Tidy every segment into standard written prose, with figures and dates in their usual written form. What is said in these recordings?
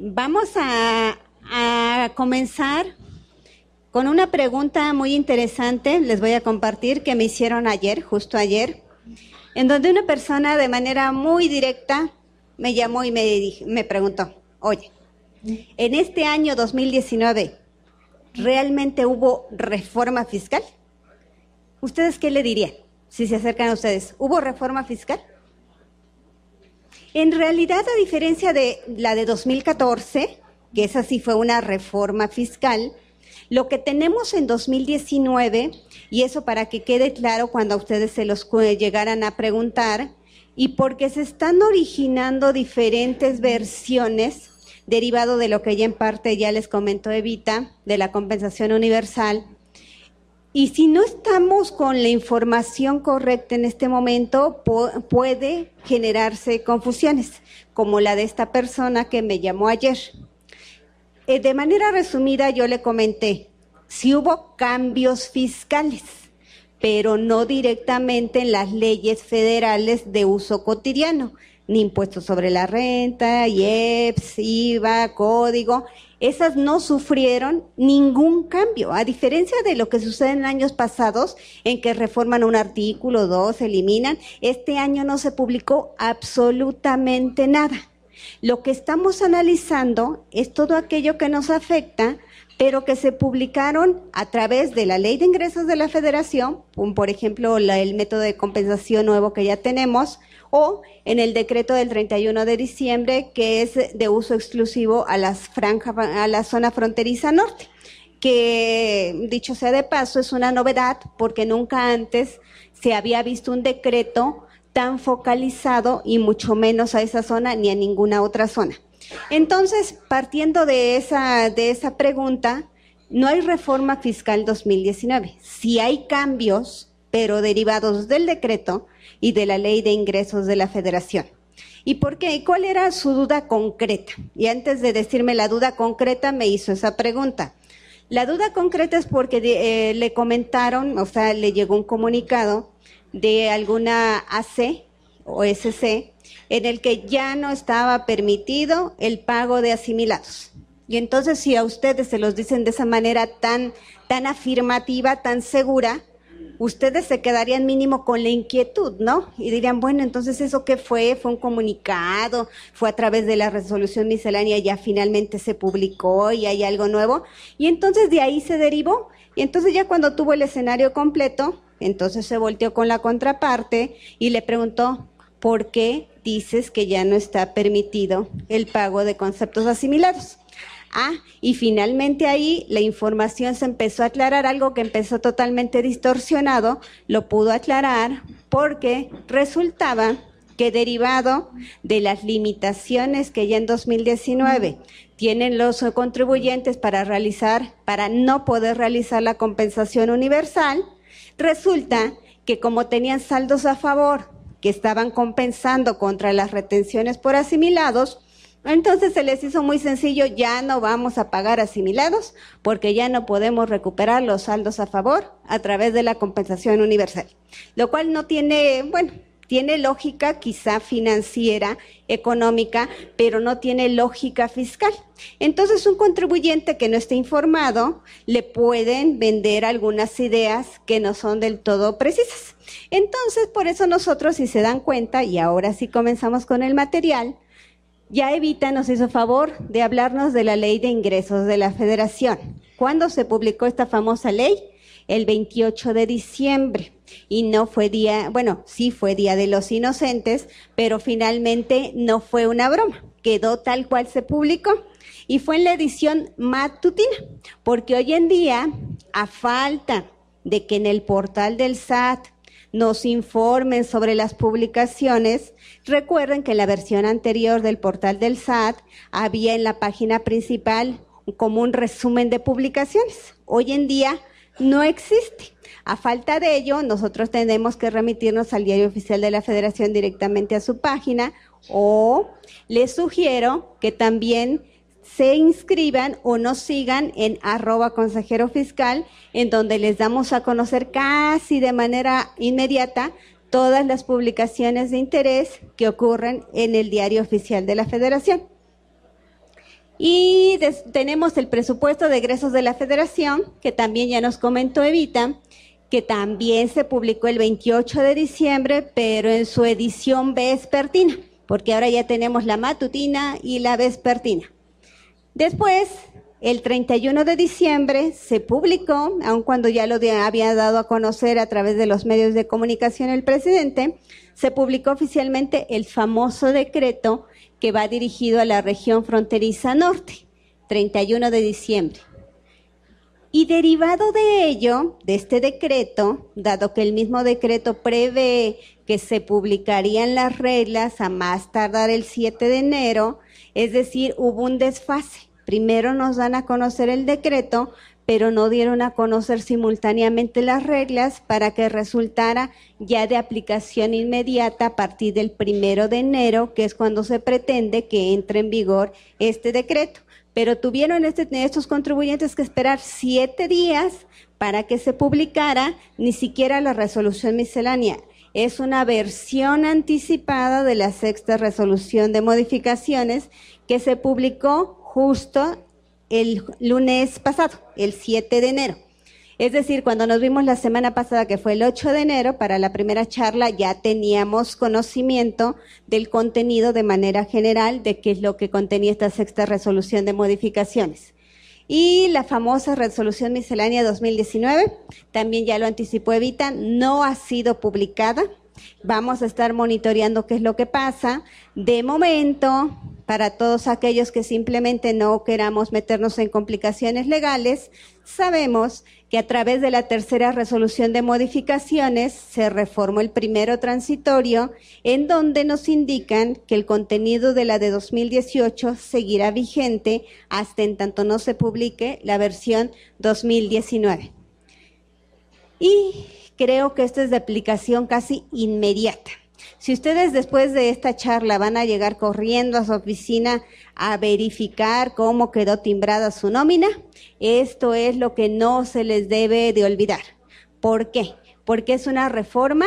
Vamos a comenzar con una pregunta muy interesante, les voy a compartir, que me hicieron ayer, justo ayer, en donde una persona de manera muy directa me llamó y me preguntó, oye, en este año 2019, ¿realmente hubo reforma fiscal? ¿Ustedes qué le dirían si se acercan a ustedes? ¿Hubo reforma fiscal? En realidad, a diferencia de la de 2014, que esa sí fue una reforma fiscal, lo que tenemos en 2019, y eso para que quede claro cuando a ustedes se los llegaran a preguntar, y porque se están originando diferentes versiones, derivado de lo que ya en parte ya les comentó Evita, de la compensación universal. Y si no estamos con la información correcta en este momento, puede generarse confusiones, como la de esta persona que me llamó ayer. De manera resumida, yo le comenté, si hubo cambios fiscales, pero no directamente en las leyes federales de uso cotidiano, ni impuestos sobre la renta, IEPS, IVA, código. Esas no sufrieron ningún cambio, a diferencia de lo que sucede en años pasados, en que reforman un artículo, dos, eliminan. Este año no se publicó absolutamente nada. Lo que estamos analizando es todo aquello que nos afecta, pero que se publicaron a través de la Ley de Ingresos de la Federación, por ejemplo, el método de compensación nuevo que ya tenemos, o en el decreto del 31 de diciembre, que es de uso exclusivo a la zona fronteriza norte, que, dicho sea de paso, es una novedad porque nunca antes se había visto un decreto tan focalizado y mucho menos a esa zona ni a ninguna otra zona. Entonces, partiendo de esa pregunta, no hay reforma fiscal 2019. Sí hay cambios, pero derivados del decreto y de la Ley de Ingresos de la Federación. ¿Y por qué? ¿Cuál era su duda concreta? Y antes de decirme la duda concreta, me hizo esa pregunta. La duda concreta es porque le comentaron, o sea, le llegó un comunicado de alguna AC o SC en el que ya no estaba permitido el pago de asimilados. Y entonces, si a ustedes se los dicen de esa manera tan afirmativa, tan segura, ustedes se quedarían mínimo con la inquietud, ¿no? Y dirían, bueno, entonces, ¿eso qué fue? ¿Fue un comunicado? ¿Fue a través de la resolución miscelánea? ¿Ya finalmente se publicó y hay algo nuevo? Y entonces de ahí se derivó. Y entonces ya cuando tuvo el escenario completo, entonces se volteó con la contraparte y le preguntó, ¿por qué dices que ya no está permitido el pago de conceptos asimilados? Y finalmente ahí la información se empezó a aclarar, algo que empezó totalmente distorsionado, lo pudo aclarar porque resultaba que derivado de las limitaciones que ya en 2019 tienen los contribuyentes para no poder realizar la compensación universal, resulta que como tenían saldos a favor que estaban compensando contra las retenciones por asimilados, entonces se les hizo muy sencillo, ya no vamos a pagar asimilados porque ya no podemos recuperar los saldos a favor a través de la compensación universal. Lo cual no tiene, tiene lógica quizá financiera, económica, pero no tiene lógica fiscal. Entonces, un contribuyente que no esté informado le pueden vender algunas ideas que no son del todo precisas. Entonces, por eso nosotros, si se dan cuenta, y ahora sí comenzamos con el material, ya Evita nos hizo favor de hablarnos de la Ley de Ingresos de la Federación. ¿Cuándo se publicó esta famosa ley? El 28 de diciembre. Y no fue sí fue Día de los Inocentes, pero finalmente no fue una broma. Quedó tal cual se publicó. Y fue en la edición matutina, porque hoy en día, a falta de que en el portal del SAT nos informen sobre las publicaciones, recuerden que en la versión anterior del portal del SAT había en la página principal como un resumen de publicaciones. Hoy en día no existe. A falta de ello, nosotros tenemos que remitirnos al Diario Oficial de la Federación directamente a su página, o les sugiero que también se inscriban o nos sigan en @consejerofiscal, en donde les damos a conocer casi de manera inmediata todas las publicaciones de interés que ocurren en el Diario Oficial de la Federación. Y tenemos el presupuesto de egresos de la Federación, que también ya nos comentó Evita, que también se publicó el 28 de diciembre, pero en su edición vespertina, porque ahora ya tenemos la matutina y la vespertina. Después, el 31 de diciembre se publicó, aun cuando ya lo había dado a conocer a través de los medios de comunicación el presidente, se publicó oficialmente el famoso decreto que va dirigido a la región fronteriza norte, 31 de diciembre. Y derivado de ello, de este decreto, dado que el mismo decreto prevé que se publicarían las reglas a más tardar el 7 de enero, es decir, hubo un desfase. Primero nos dan a conocer el decreto, pero no dieron a conocer simultáneamente las reglas para que resultara ya de aplicación inmediata a partir del 1 de enero, que es cuando se pretende que entre en vigor este decreto. Pero tuvieron estos contribuyentes que esperar 7 días para que se publicara ni siquiera la resolución miscelánea. Es una versión anticipada de la 6ª resolución de modificaciones que se publicó justo el lunes pasado, el 7 de enero. Es decir, cuando nos vimos la semana pasada, que fue el 8 de enero, para la primera charla ya teníamos conocimiento del contenido de manera general de qué es lo que contenía esta 6ª resolución de modificaciones. Y la famosa resolución miscelánea 2019, también ya lo anticipó Evita, no ha sido publicada. Vamos a estar monitoreando qué es lo que pasa. De momento, para todos aquellos que simplemente no queramos meternos en complicaciones legales, sabemos que a través de la 3ª resolución de modificaciones se reformó el primero transitorio, en donde nos indican que el contenido de la de 2018 seguirá vigente hasta en tanto no se publique la versión 2019. Y creo que esto es de aplicación casi inmediata. Si ustedes después de esta charla van a llegar corriendo a su oficina a verificar cómo quedó timbrada su nómina, esto es lo que no se les debe de olvidar. ¿Por qué? Porque es una reforma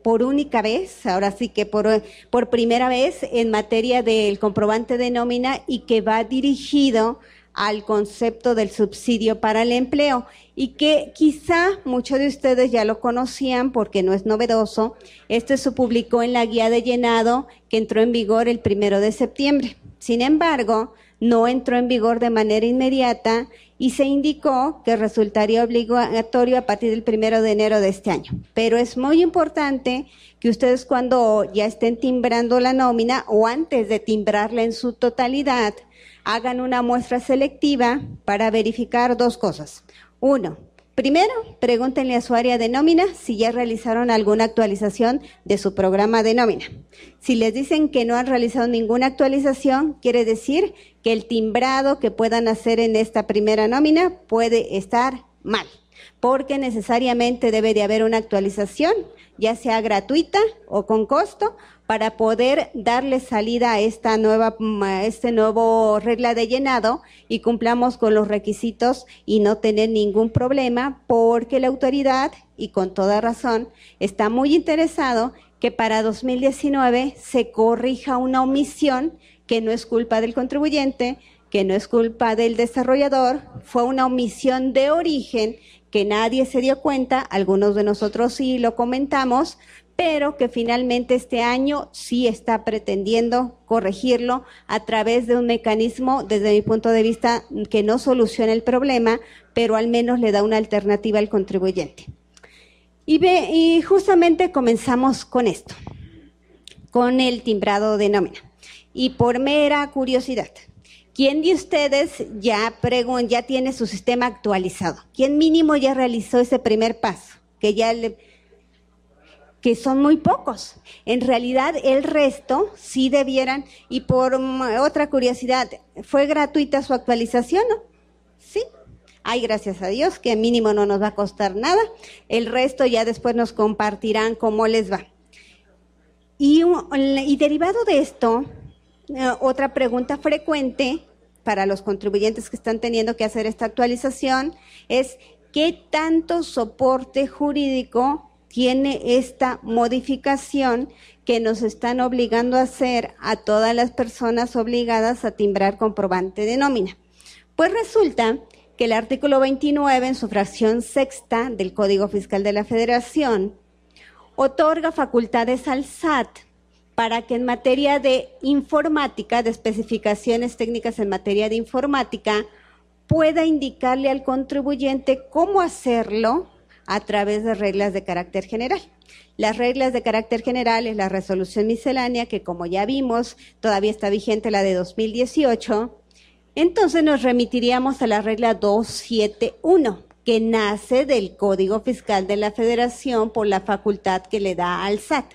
por única vez, ahora sí que por primera vez en materia del comprobante de nómina y que va dirigido al concepto del subsidio para el empleo y que quizá muchos de ustedes ya lo conocían porque no es novedoso. Este se publicó en la guía de llenado que entró en vigor el 1 de septiembre. Sin embargo, no entró en vigor de manera inmediata y se indicó que resultaría obligatorio a partir del 1 de enero de este año. Pero es muy importante que ustedes cuando ya estén timbrando la nómina o antes de timbrarla en su totalidad, hagan una muestra selectiva para verificar 2 cosas. 1, primero, pregúntenle a su área de nómina si ya realizaron alguna actualización de su programa de nómina. Si les dicen que no han realizado ninguna actualización, quiere decir que el timbrado que puedan hacer en esta primera nómina puede estar mal, porque necesariamente debe de haber una actualización, ya sea gratuita o con costo, para poder darle salida a esta nuevo regla de llenado y cumplamos con los requisitos y no tener ningún problema, porque la autoridad, y con toda razón, está muy interesado que para 2019 se corrija una omisión que no es culpa del contribuyente, que no es culpa del desarrollador, fue una omisión de origen que nadie se dio cuenta, algunos de nosotros sí lo comentamos, pero que finalmente este año sí está pretendiendo corregirlo a través de un mecanismo, desde mi punto de vista, que no soluciona el problema, pero al menos le da una alternativa al contribuyente. Y justamente comenzamos con esto, con el timbrado de nómina. Y por mera curiosidad, ¿quién de ustedes ya tiene su sistema actualizado? ¿Quién mínimo ya realizó ese primer paso? Que son muy pocos. En realidad, el resto sí debieran, y por otra curiosidad, ¿fue gratuita su actualización? ¿No? Sí. Ay, gracias a Dios, que mínimo no nos va a costar nada. El resto ya después nos compartirán cómo les va. Y derivado de esto, otra pregunta frecuente para los contribuyentes que están teniendo que hacer esta actualización es ¿qué tanto soporte jurídico tiene esta modificación que nos están obligando a hacer a todas las personas obligadas a timbrar comprobante de nómina? Pues resulta que el artículo 29, en su fracción sexta del Código Fiscal de la Federación, otorga facultades al SAT para que en materia de informática, de especificaciones técnicas en materia de informática, pueda indicarle al contribuyente cómo hacerlo a través de reglas de carácter general. Las reglas de carácter general es la resolución miscelánea, que como ya vimos, todavía está vigente la de 2018. Entonces nos remitiríamos a la regla 271, que nace del Código Fiscal de la Federación por la facultad que le da al SAT.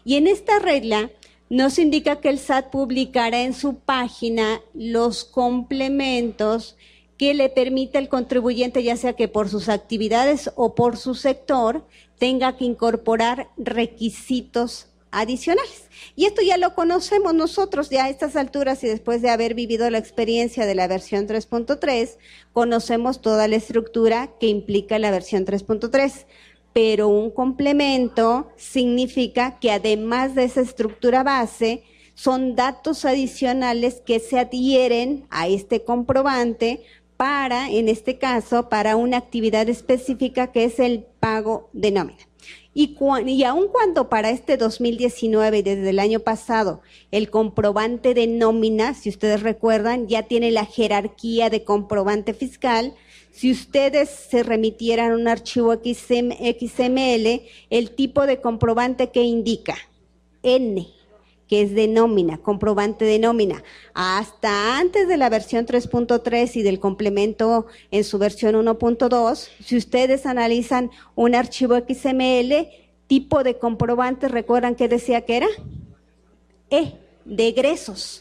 Y en esta regla nos indica que el SAT publicará en su página los complementos que le permite al contribuyente, ya sea que por sus actividades o por su sector, tenga que incorporar requisitos adicionales. Y esto ya lo conocemos nosotros ya a estas alturas, y después de haber vivido la experiencia de la versión 3.3, conocemos toda la estructura que implica la versión 3.3. Pero un complemento significa que además de esa estructura base, son datos adicionales que se adhieren a este comprobante para, en este caso, para una actividad específica que es el pago de nómina. Y aun cuando para este 2019 y desde el año pasado el comprobante de nómina, si ustedes recuerdan, ya tiene la jerarquía de comprobante fiscal. Si ustedes se remitieran a un archivo XML, el tipo de comprobante que indica N, que es de nómina, comprobante de nómina, hasta antes de la versión 3.3 y del complemento en su versión 1.2, si ustedes analizan un archivo XML, tipo de comprobante, ¿recuerdan qué decía que era? De egresos.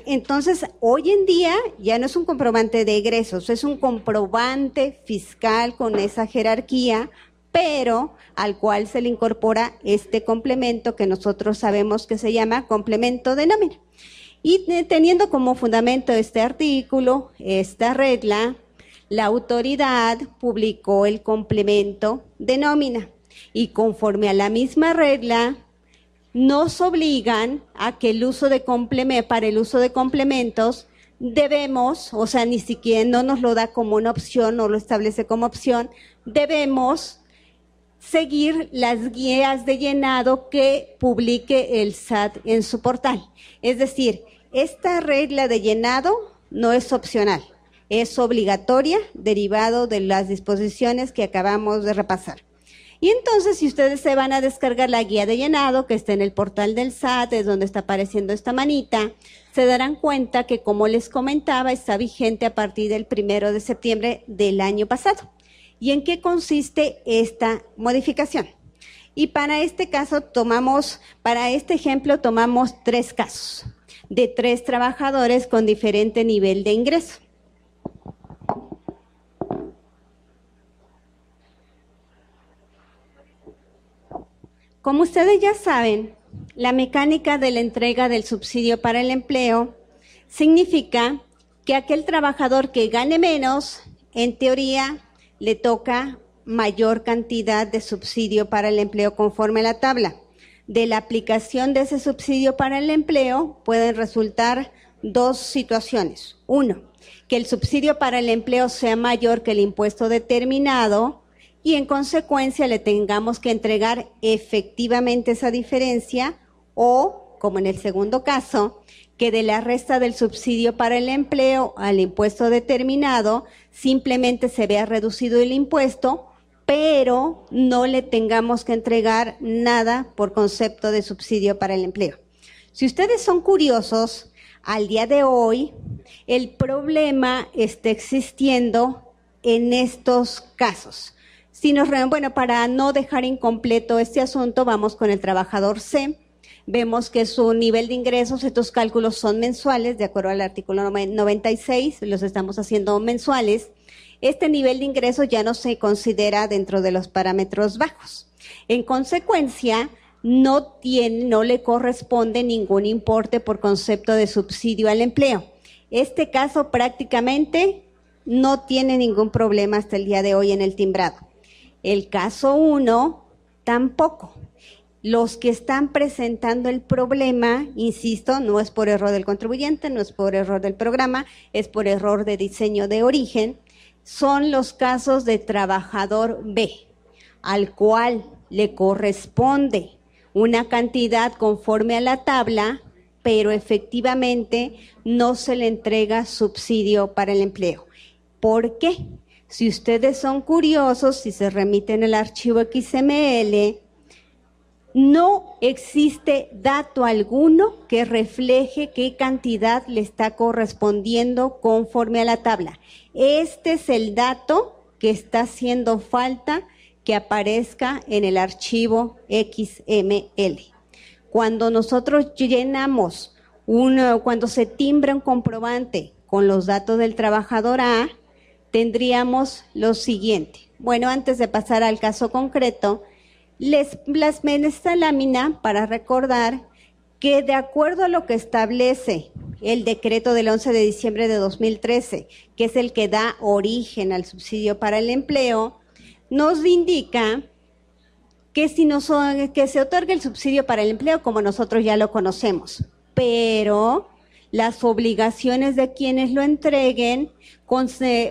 Entonces, hoy en día ya no es un comprobante de egresos, es un comprobante fiscal con esa jerarquía, pero al cual se le incorpora este complemento que nosotros sabemos que se llama complemento de nómina. Y teniendo como fundamento este artículo, esta regla, la autoridad publicó el complemento de nómina y conforme a la misma regla, nos obligan a que el uso de para el uso de complementos debemos, o sea, ni siquiera no nos lo da como una opción, no lo establece como opción, debemos seguir las guías de llenado que publique el SAT en su portal. Es decir, esta regla de llenado no es opcional, es obligatoria, derivado de las disposiciones que acabamos de repasar. Y entonces, si ustedes se van a descargar la guía de llenado, que está en el portal del SAT, es donde está apareciendo esta manita, se darán cuenta que, como les comentaba, está vigente a partir del 1 de septiembre del año pasado. ¿Y en qué consiste esta modificación? Y para este caso para este ejemplo tomamos 3 casos de 3 trabajadores con diferente nivel de ingreso. Como ustedes ya saben, la mecánica de la entrega del subsidio para el empleo significa que aquel trabajador que gane menos, en teoría, le toca mayor cantidad de subsidio para el empleo conforme a la tabla. De la aplicación de ese subsidio para el empleo pueden resultar 2 situaciones. 1, que el subsidio para el empleo sea mayor que el impuesto determinado, y en consecuencia le tengamos que entregar efectivamente esa diferencia, o, como en el segundo caso, que de la resta del subsidio para el empleo al impuesto determinado simplemente se vea reducido el impuesto, pero no le tengamos que entregar nada por concepto de subsidio para el empleo. Si ustedes son curiosos, al día de hoy el problema está existiendo en estos casos. Para no dejar incompleto este asunto, vamos con el trabajador C. Vemos que su nivel de ingresos, estos cálculos son mensuales, de acuerdo al artículo 96, los estamos haciendo mensuales. Este nivel de ingresos ya no se considera dentro de los parámetros bajos. En consecuencia, no le corresponde ningún importe por concepto de subsidio al empleo. Este caso prácticamente no tiene ningún problema hasta el día de hoy en el timbrado. El caso 1 Tampoco. Los que están presentando el problema, insisto, no es por error del contribuyente, no es por error del programa, es por error de diseño de origen, son los casos de trabajador B, al cual le corresponde una cantidad conforme a la tabla, pero efectivamente no se le entrega subsidio para el empleo. ¿Por qué? Si ustedes son curiosos, si se remiten al archivo XML, no existe dato alguno que refleje qué cantidad le está correspondiendo conforme a la tabla. Este es el dato que está haciendo falta que aparezca en el archivo XML. Cuando nosotros llenamos cuando se timbra un comprobante con los datos del trabajador A, tendríamos lo siguiente. Bueno, antes de pasar al caso concreto, les plasmé en esta lámina para recordar que de acuerdo a lo que establece el decreto del 11 de diciembre de 2013, que es el que da origen al subsidio para el empleo, nos indica que que se otorga el subsidio para el empleo como nosotros ya lo conocemos, pero las obligaciones de quienes lo entreguen,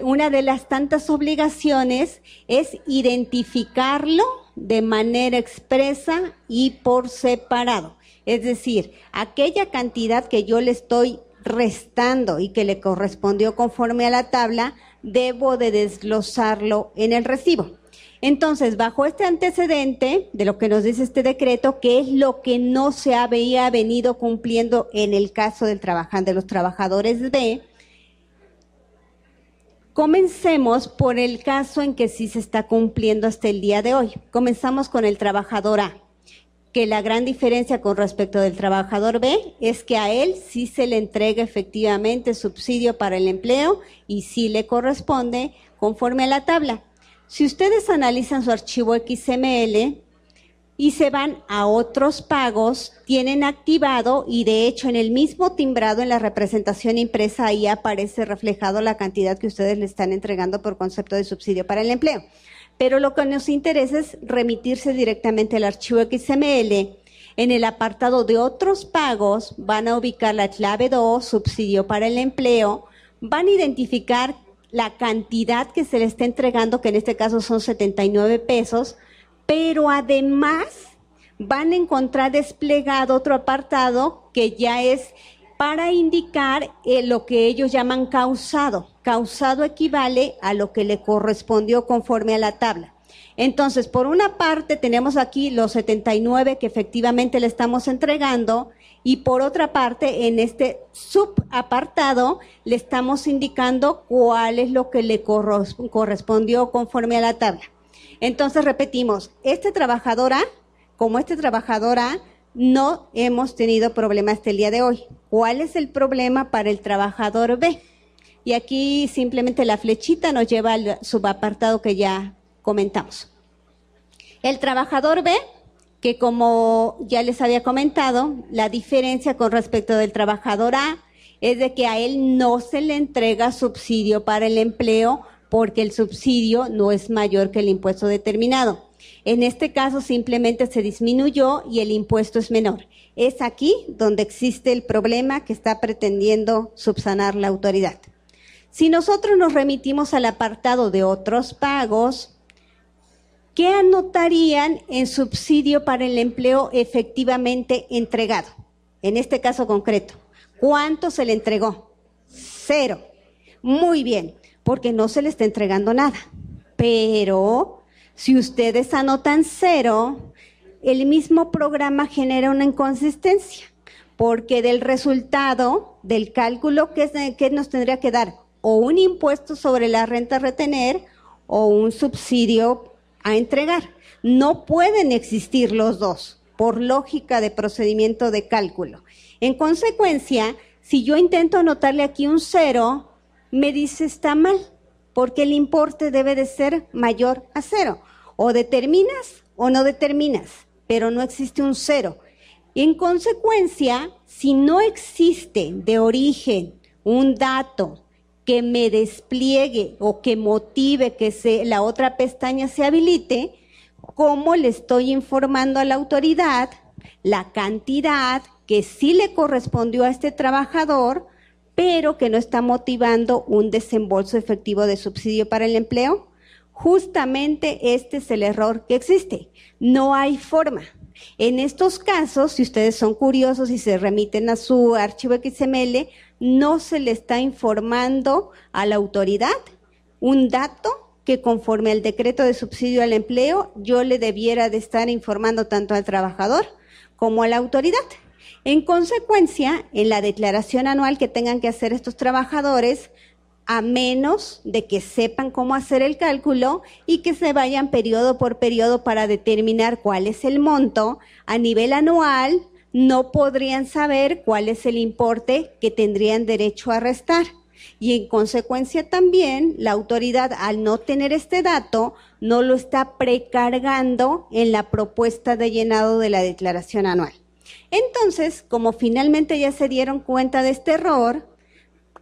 una de las tantas obligaciones es identificarlo de manera expresa y por separado. Es decir, aquella cantidad que yo le estoy restando y que le correspondió conforme a la tabla, debo de desglosarlo en el recibo. Entonces, bajo este antecedente de lo que nos dice este decreto, que es lo que no se había venido cumpliendo en el caso de los trabajadores B, comencemos por el caso en que sí se está cumpliendo hasta el día de hoy. Comenzamos con el trabajador A, que la gran diferencia con respecto del trabajador B es que a él sí se le entrega efectivamente subsidio para el empleo y sí le corresponde conforme a la tabla. Si ustedes analizan su archivo XML y se van a otros pagos, tienen activado y de hecho en el mismo timbrado en la representación impresa ahí aparece reflejado la cantidad que ustedes le están entregando por concepto de subsidio para el empleo. Pero lo que nos interesa es remitirse directamente al archivo XML. En el apartado de otros pagos van a ubicar la clave 2, subsidio para el empleo, van a identificar la cantidad que se le está entregando, que en este caso son 79 pesos, pero además van a encontrar desplegado otro apartado que ya es para indicar lo que ellos llaman causado. Causado equivale a lo que le correspondió conforme a la tabla. Entonces, por una parte tenemos aquí los 79 que efectivamente le estamos entregando y por otra parte en este subapartado le estamos indicando cuál es lo que le correspondió conforme a la tabla. Entonces repetimos, este trabajador A, como este trabajador A, no hemos tenido problema hasta el día de hoy. ¿Cuál es el problema para el trabajador B? Y aquí simplemente la flechita nos lleva al subapartado que ya comentamos. El trabajador B, que como ya les había comentado, la diferencia con respecto del trabajador A es de que a él no se le entrega subsidio para el empleo porque el subsidio no es mayor que el impuesto determinado. En este caso simplemente se disminuyó y el impuesto es menor. Es aquí donde existe el problema que está pretendiendo subsanar la autoridad. Si nosotros nos remitimos al apartado de otros pagos, ¿qué anotarían en subsidio para el empleo efectivamente entregado? En este caso concreto, ¿cuánto se le entregó? 0. Muy bien, porque no se le está entregando nada. Pero si ustedes anotan 0, el mismo programa genera una inconsistencia, porque del resultado del cálculo, ¿qué nos tendría que dar? O un impuesto sobre la renta a retener o un subsidio a entregar. No pueden existir los dos, por lógica de procedimiento de cálculo. En consecuencia, si yo intento anotarle aquí un 0, me dice está mal, porque el importe debe de ser mayor a 0. O determinas o no determinas, pero no existe un 0. En consecuencia, si no existe de origen un dato que me despliegue o que motive que la otra pestaña se habilite, cómo le estoy informando a la autoridad la cantidad que sí le correspondió a este trabajador, pero que no está motivando un desembolso efectivo de subsidio para el empleo. Justamente este es el error que existe. No hay forma. En estos casos, si ustedes son curiosos y se remiten a su archivo XML, no se le está informando a la autoridad un dato que conforme al decreto de subsidio al empleo, yo le debiera de estar informando tanto al trabajador como a la autoridad. En consecuencia, en la declaración anual que tengan que hacer estos trabajadores, a menos de que sepan cómo hacer el cálculo y que se vayan periodo por periodo para determinar cuál es el monto, a nivel anual no podrían saber cuál es el importe que tendrían derecho a restar. Y en consecuencia también la autoridad, al no tener este dato, no lo está precargando en la propuesta de llenado de la declaración anual. Entonces, como finalmente ya se dieron cuenta de este error,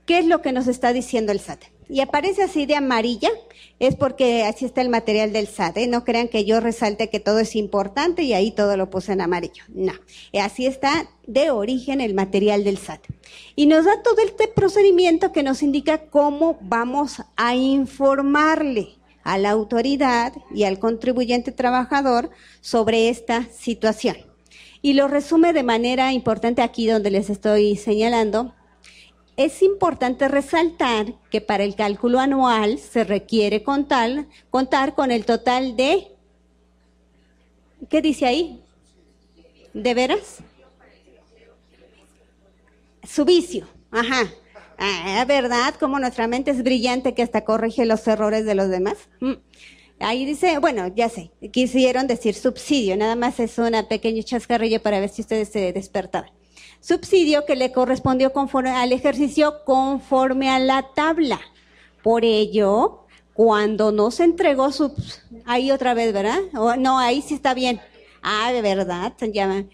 ¿qué es lo que nos está diciendo el SAT? Y aparece así de amarilla, es porque así está el material del SAT, ¿eh? No crean que yo resalte que todo es importante y ahí todo lo puse en amarillo. No, así está de origen el material del SAT. Y nos da todo este procedimiento que nos indica cómo vamos a informarle a la autoridad y al contribuyente trabajador sobre esta situación. Y lo resume de manera importante aquí donde les estoy señalando. Es importante resaltar que para el cálculo anual se requiere contar con el total de, ¿qué dice ahí? ¿De veras? Su vicio, ajá. ¿Verdad? Como nuestra mente es brillante que hasta corrige los errores de los demás. Ahí dice, bueno, ya sé, quisieron decir subsidio, nada más es una pequeña chascarrillo para ver si ustedes se despertaban. Subsidio que le correspondió conforme al ejercicio conforme a la tabla. Por ello, cuando no se entregó ahí otra vez, ¿verdad? No, ahí sí está bien. De verdad, ya,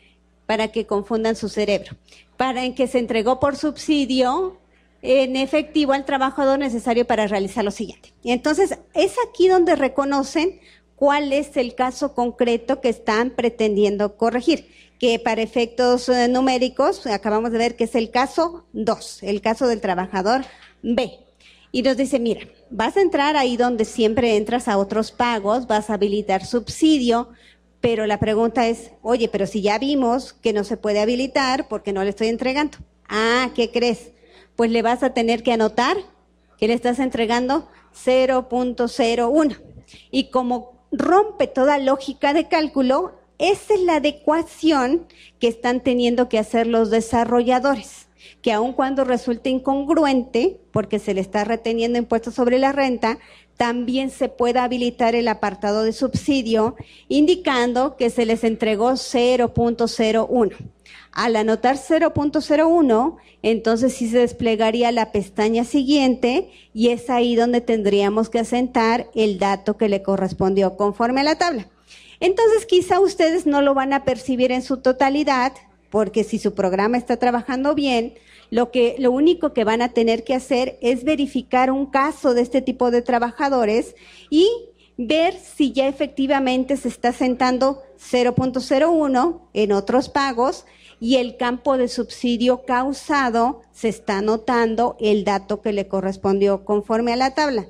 para que confundan su cerebro. Para en que se entregó por subsidio en efectivo al trabajador necesario para realizar lo siguiente. Y entonces, es aquí donde reconocen cuál es el caso concreto que están pretendiendo corregir, que para efectos numéricos acabamos de ver que es el caso 2, el caso del trabajador B. Y nos dice, mira, vas a entrar ahí donde siempre entras a otros pagos, vas a habilitar subsidio, pero la pregunta es, oye, pero si ya vimos que no se puede habilitar porque no le estoy entregando. ¿Qué crees? Pues le vas a tener que anotar que le estás entregando 0.01. Y como rompe toda lógica de cálculo, esa es la adecuación que están teniendo que hacer los desarrolladores, que aun cuando resulte incongruente, porque se le está reteniendo impuestos sobre la renta, también se puede habilitar el apartado de subsidio, indicando que se les entregó 0.01. Al anotar 0.01, entonces sí se desplegaría la pestaña siguiente y es ahí donde tendríamos que asentar el dato que le correspondió conforme a la tabla. Entonces quizá ustedes no lo van a percibir en su totalidad, porque si su programa está trabajando bien, lo único que van a tener que hacer es verificar un caso de este tipo de trabajadores y ver si ya efectivamente se está asentando 0.01 en otros pagos y el campo de subsidio causado se está anotando el dato que le correspondió conforme a la tabla.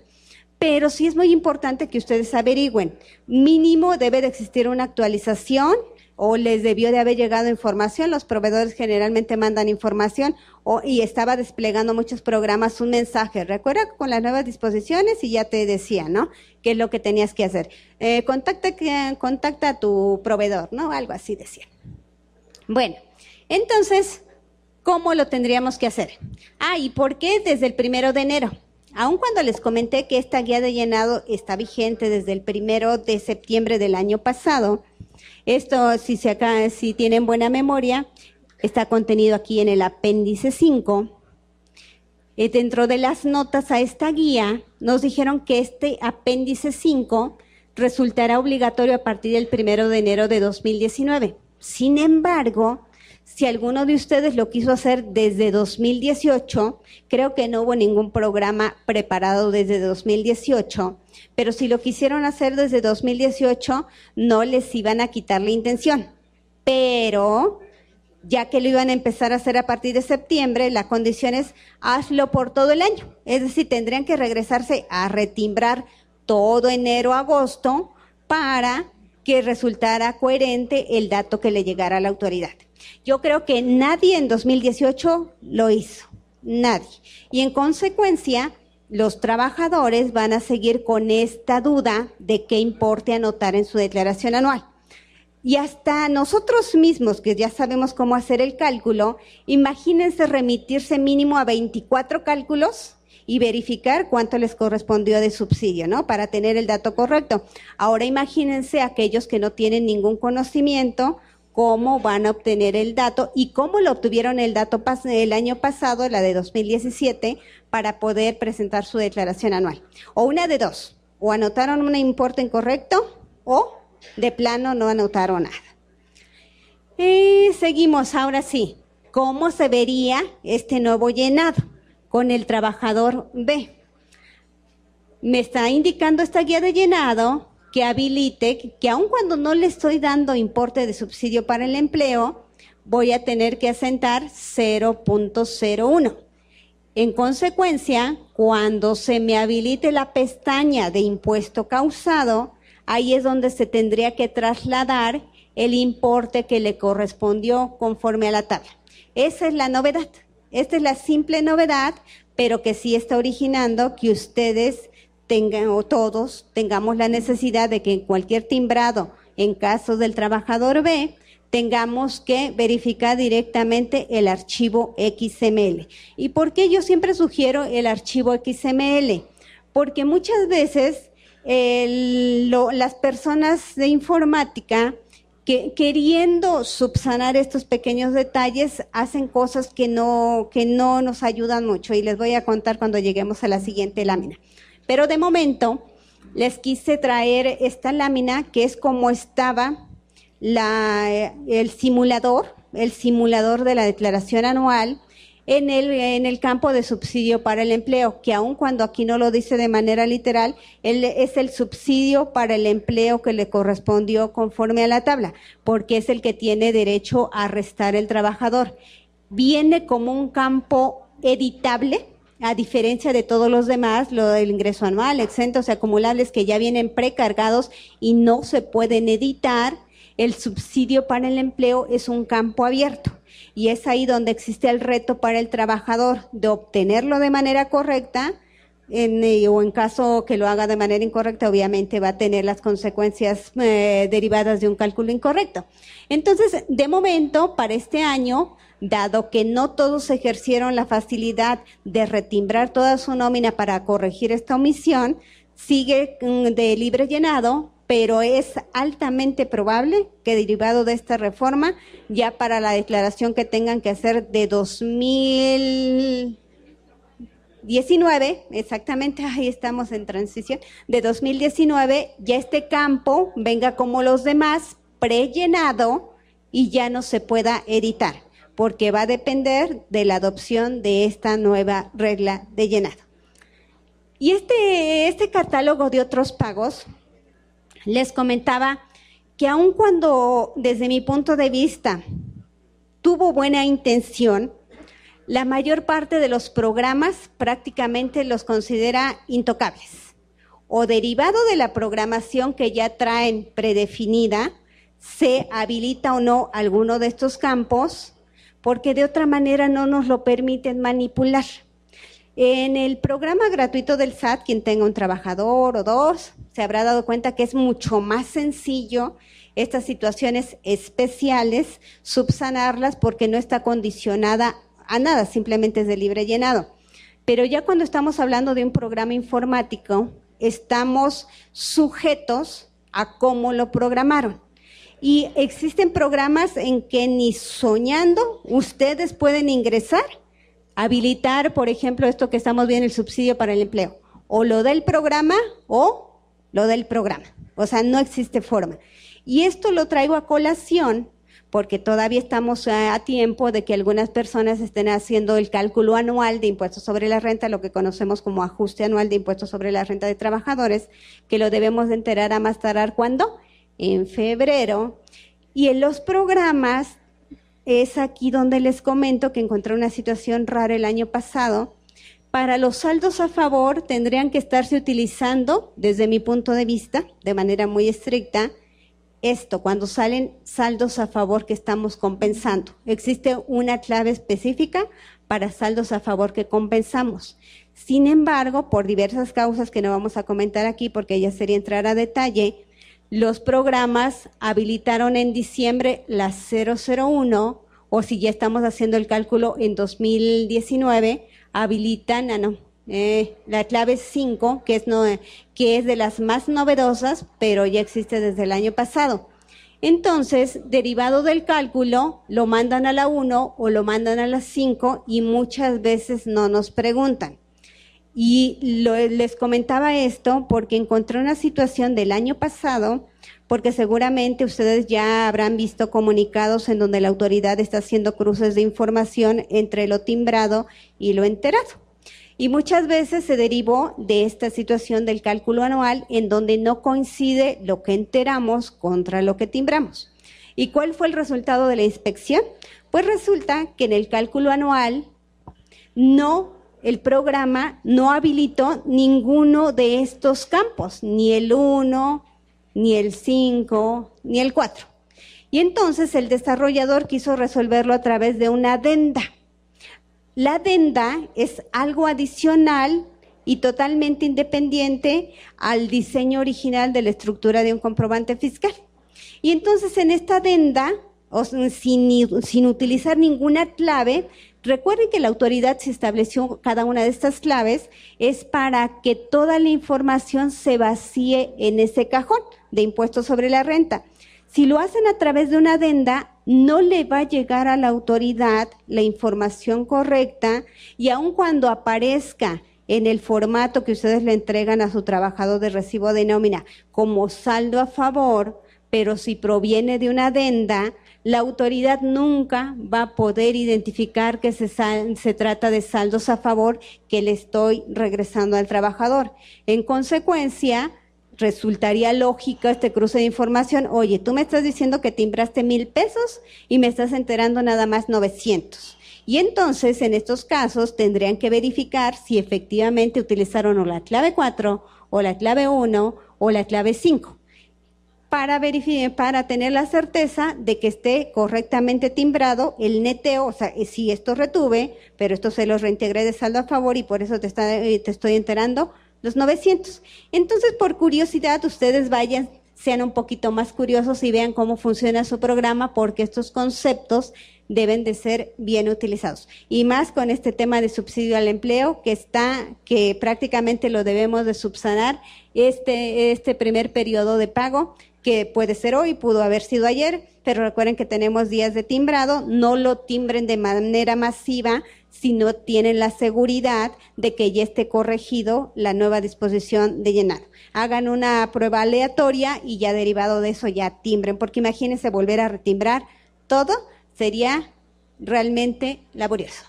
Pero sí es muy importante que ustedes averigüen, mínimo debe de existir una actualización o les debió de haber llegado información, los proveedores generalmente mandan información y estaba desplegando muchos programas un mensaje, recuerda con las nuevas disposiciones y ya te decía, ¿no? ¿Qué es lo que tenías que hacer? Contacta a tu proveedor, ¿no? Algo así decía. Bueno, entonces, ¿cómo lo tendríamos que hacer? ¿Y por qué desde el 1 de enero? Aun cuando les comenté que esta guía de llenado está vigente desde el 1 de septiembre del año pasado, esto, si tienen buena memoria, está contenido aquí en el apéndice 5. Dentro de las notas a esta guía, nos dijeron que este apéndice 5 resultará obligatorio a partir del 1 de enero de 2019. Sin embargo, Si alguno de ustedes lo quiso hacer desde 2018, creo que no hubo ningún programa preparado desde 2018, pero si lo quisieron hacer desde 2018, no les iban a quitar la intención. Pero ya que lo iban a empezar a hacer a partir de septiembre, la condición es hazlo por todo el año. Es decir, tendrían que regresarse a retimbrar todo enero, agosto, para que resultara coherente el dato que le llegara a la autoridad. Yo creo que nadie en 2018 lo hizo, nadie. Y en consecuencia, los trabajadores van a seguir con esta duda de qué importe anotar en su declaración anual. Y hasta nosotros mismos, que ya sabemos cómo hacer el cálculo, imagínense remitirse mínimo a 24 cálculos y verificar cuánto les correspondió de subsidio, ¿no? Para tener el dato correcto. Ahora imagínense aquellos que no tienen ningún conocimiento, cómo van a obtener el dato y cómo lo obtuvieron el año pasado, la de 2017, para poder presentar su declaración anual. O una de dos, o anotaron un importe incorrecto o de plano no anotaron nada. Seguimos, ahora sí. ¿Cómo se vería este nuevo llenado con el trabajador B? Me está indicando esta guía de llenado que habilite que aun cuando no le estoy dando importe de subsidio para el empleo, voy a tener que asentar 0.01. En consecuencia, cuando se me habilite la pestaña de impuesto causado, ahí es donde se tendría que trasladar el importe que le correspondió conforme a la tabla. Esa es la novedad. Esta es la simple novedad, pero que sí está originando que ustedes tengan o todos tengamos la necesidad de que en cualquier timbrado, en caso del trabajador B, tengamos que verificar directamente el archivo XML. ¿Y por qué yo siempre sugiero el archivo XML? Porque muchas veces las personas de informática queriendo subsanar estos pequeños detalles hacen cosas que no nos ayudan mucho y les voy a contar cuando lleguemos a la siguiente lámina. Pero de momento les quise traer esta lámina que es como estaba el simulador de la declaración anual en el campo de subsidio para el empleo, que aun cuando aquí no lo dice de manera literal, es el subsidio para el empleo que le correspondió conforme a la tabla, porque es el que tiene derecho a restar el trabajador. Viene como un campo editable, a diferencia de todos los demás, lo del ingreso anual, exentos y acumulables que ya vienen precargados y no se pueden editar. El subsidio para el empleo es un campo abierto y es ahí donde existe el reto para el trabajador de obtenerlo de manera correcta o en caso que lo haga de manera incorrecta, obviamente va a tener las consecuencias derivadas de un cálculo incorrecto. Entonces, de momento, para este año, dado que no todos ejercieron la facilidad de retimbrar toda su nómina para corregir esta omisión, sigue de libre llenado, pero es altamente probable que derivado de esta reforma, ya para la declaración que tengan que hacer de 2019, exactamente, ahí estamos en transición, de 2019, ya este campo venga como los demás, prellenado y ya no se pueda editar, porque va a depender de la adopción de esta nueva regla de llenado. Y este catálogo de otros pagos, les comentaba que aun cuando desde mi punto de vista tuvo buena intención, la mayor parte de los programas prácticamente los considera intocables o derivado de la programación que ya traen predefinida, se habilita o no alguno de estos campos porque de otra manera no nos lo permiten manipular. En el programa gratuito del SAT, quien tenga un trabajador o dos, se habrá dado cuenta que es mucho más sencillo estas situaciones especiales, subsanarlas porque no está condicionada a nada, simplemente es de libre llenado. Pero ya cuando estamos hablando de un programa informático, estamos sujetos a cómo lo programaron. Y existen programas en que ni soñando ustedes pueden ingresar, habilitar, por ejemplo, esto que estamos viendo, el subsidio para el empleo, o lo del programa o lo del programa. O sea, no existe forma. Y esto lo traigo a colación porque todavía estamos a tiempo de que algunas personas estén haciendo el cálculo anual de impuestos sobre la renta, lo que conocemos como ajuste anual de impuestos sobre la renta de trabajadores, que lo debemos de enterar a más tardar, ¿cuándo? En febrero. Y en los programas es aquí donde les comento que encontré una situación rara el año pasado. Para los saldos a favor tendrían que estarse utilizando, desde mi punto de vista, de manera muy estricta, esto, cuando salen saldos a favor que estamos compensando. Existe una clave específica para saldos a favor que compensamos. Sin embargo, por diversas causas que no vamos a comentar aquí porque ya sería entrar a detalle, los programas habilitaron en diciembre la 001, o si ya estamos haciendo el cálculo en 2019, habilitan la clave 5, que es de las más novedosas, pero ya existe desde el año pasado. Entonces, derivado del cálculo, lo mandan a la 1 o lo mandan a la 5 y muchas veces no nos preguntan. Y les comentaba esto porque encontré una situación del año pasado, porque seguramente ustedes ya habrán visto comunicados en donde la autoridad está haciendo cruces de información entre lo timbrado y lo enterado. Y muchas veces se derivó de esta situación del cálculo anual en donde no coincide lo que enteramos contra lo que timbramos. ¿Y cuál fue el resultado de la inspección? Pues resulta que en el cálculo anual el programa no habilitó ninguno de estos campos, ni el 1, ni el 5, ni el 4. Y entonces el desarrollador quiso resolverlo a través de una adenda. La adenda es algo adicional y totalmente independiente al diseño original de la estructura de un comprobante fiscal. Y entonces en esta adenda, sin utilizar ninguna clave, recuerden que la autoridad se estableció cada una de estas claves, es para que toda la información se vacíe en ese cajón de impuestos sobre la renta. Si lo hacen a través de una adenda, no le va a llegar a la autoridad la información correcta y aun cuando aparezca en el formato que ustedes le entregan a su trabajador de recibo de nómina como saldo a favor, pero si proviene de una adenda, la autoridad nunca va a poder identificar que se trata de saldos a favor que le estoy regresando al trabajador. En consecuencia, resultaría lógico este cruce de información. Oye, tú me estás diciendo que timbraste 1,000 pesos y me estás enterando nada más 900. Y entonces, en estos casos, tendrían que verificar si efectivamente utilizaron o la clave 4, o la clave 1, o la clave 5. Para tener la certeza de que esté correctamente timbrado el neteo, o sea, si esto retuve, pero esto se los reintegré de saldo a favor y por eso te estoy enterando los 900. Entonces, por curiosidad, ustedes sean un poquito más curiosos y vean cómo funciona su programa, porque estos conceptos deben de ser bien utilizados. Y más con este tema de subsidio al empleo, que prácticamente lo debemos de subsanar este primer periodo de pago, que puede ser hoy, pudo haber sido ayer, pero recuerden que tenemos días de timbrado, no lo timbren de manera masiva si no tienen la seguridad de que ya esté corregido la nueva disposición de llenado. Hagan una prueba aleatoria y ya derivado de eso ya timbren, porque imagínense volver a retimbrar todo, sería realmente laborioso.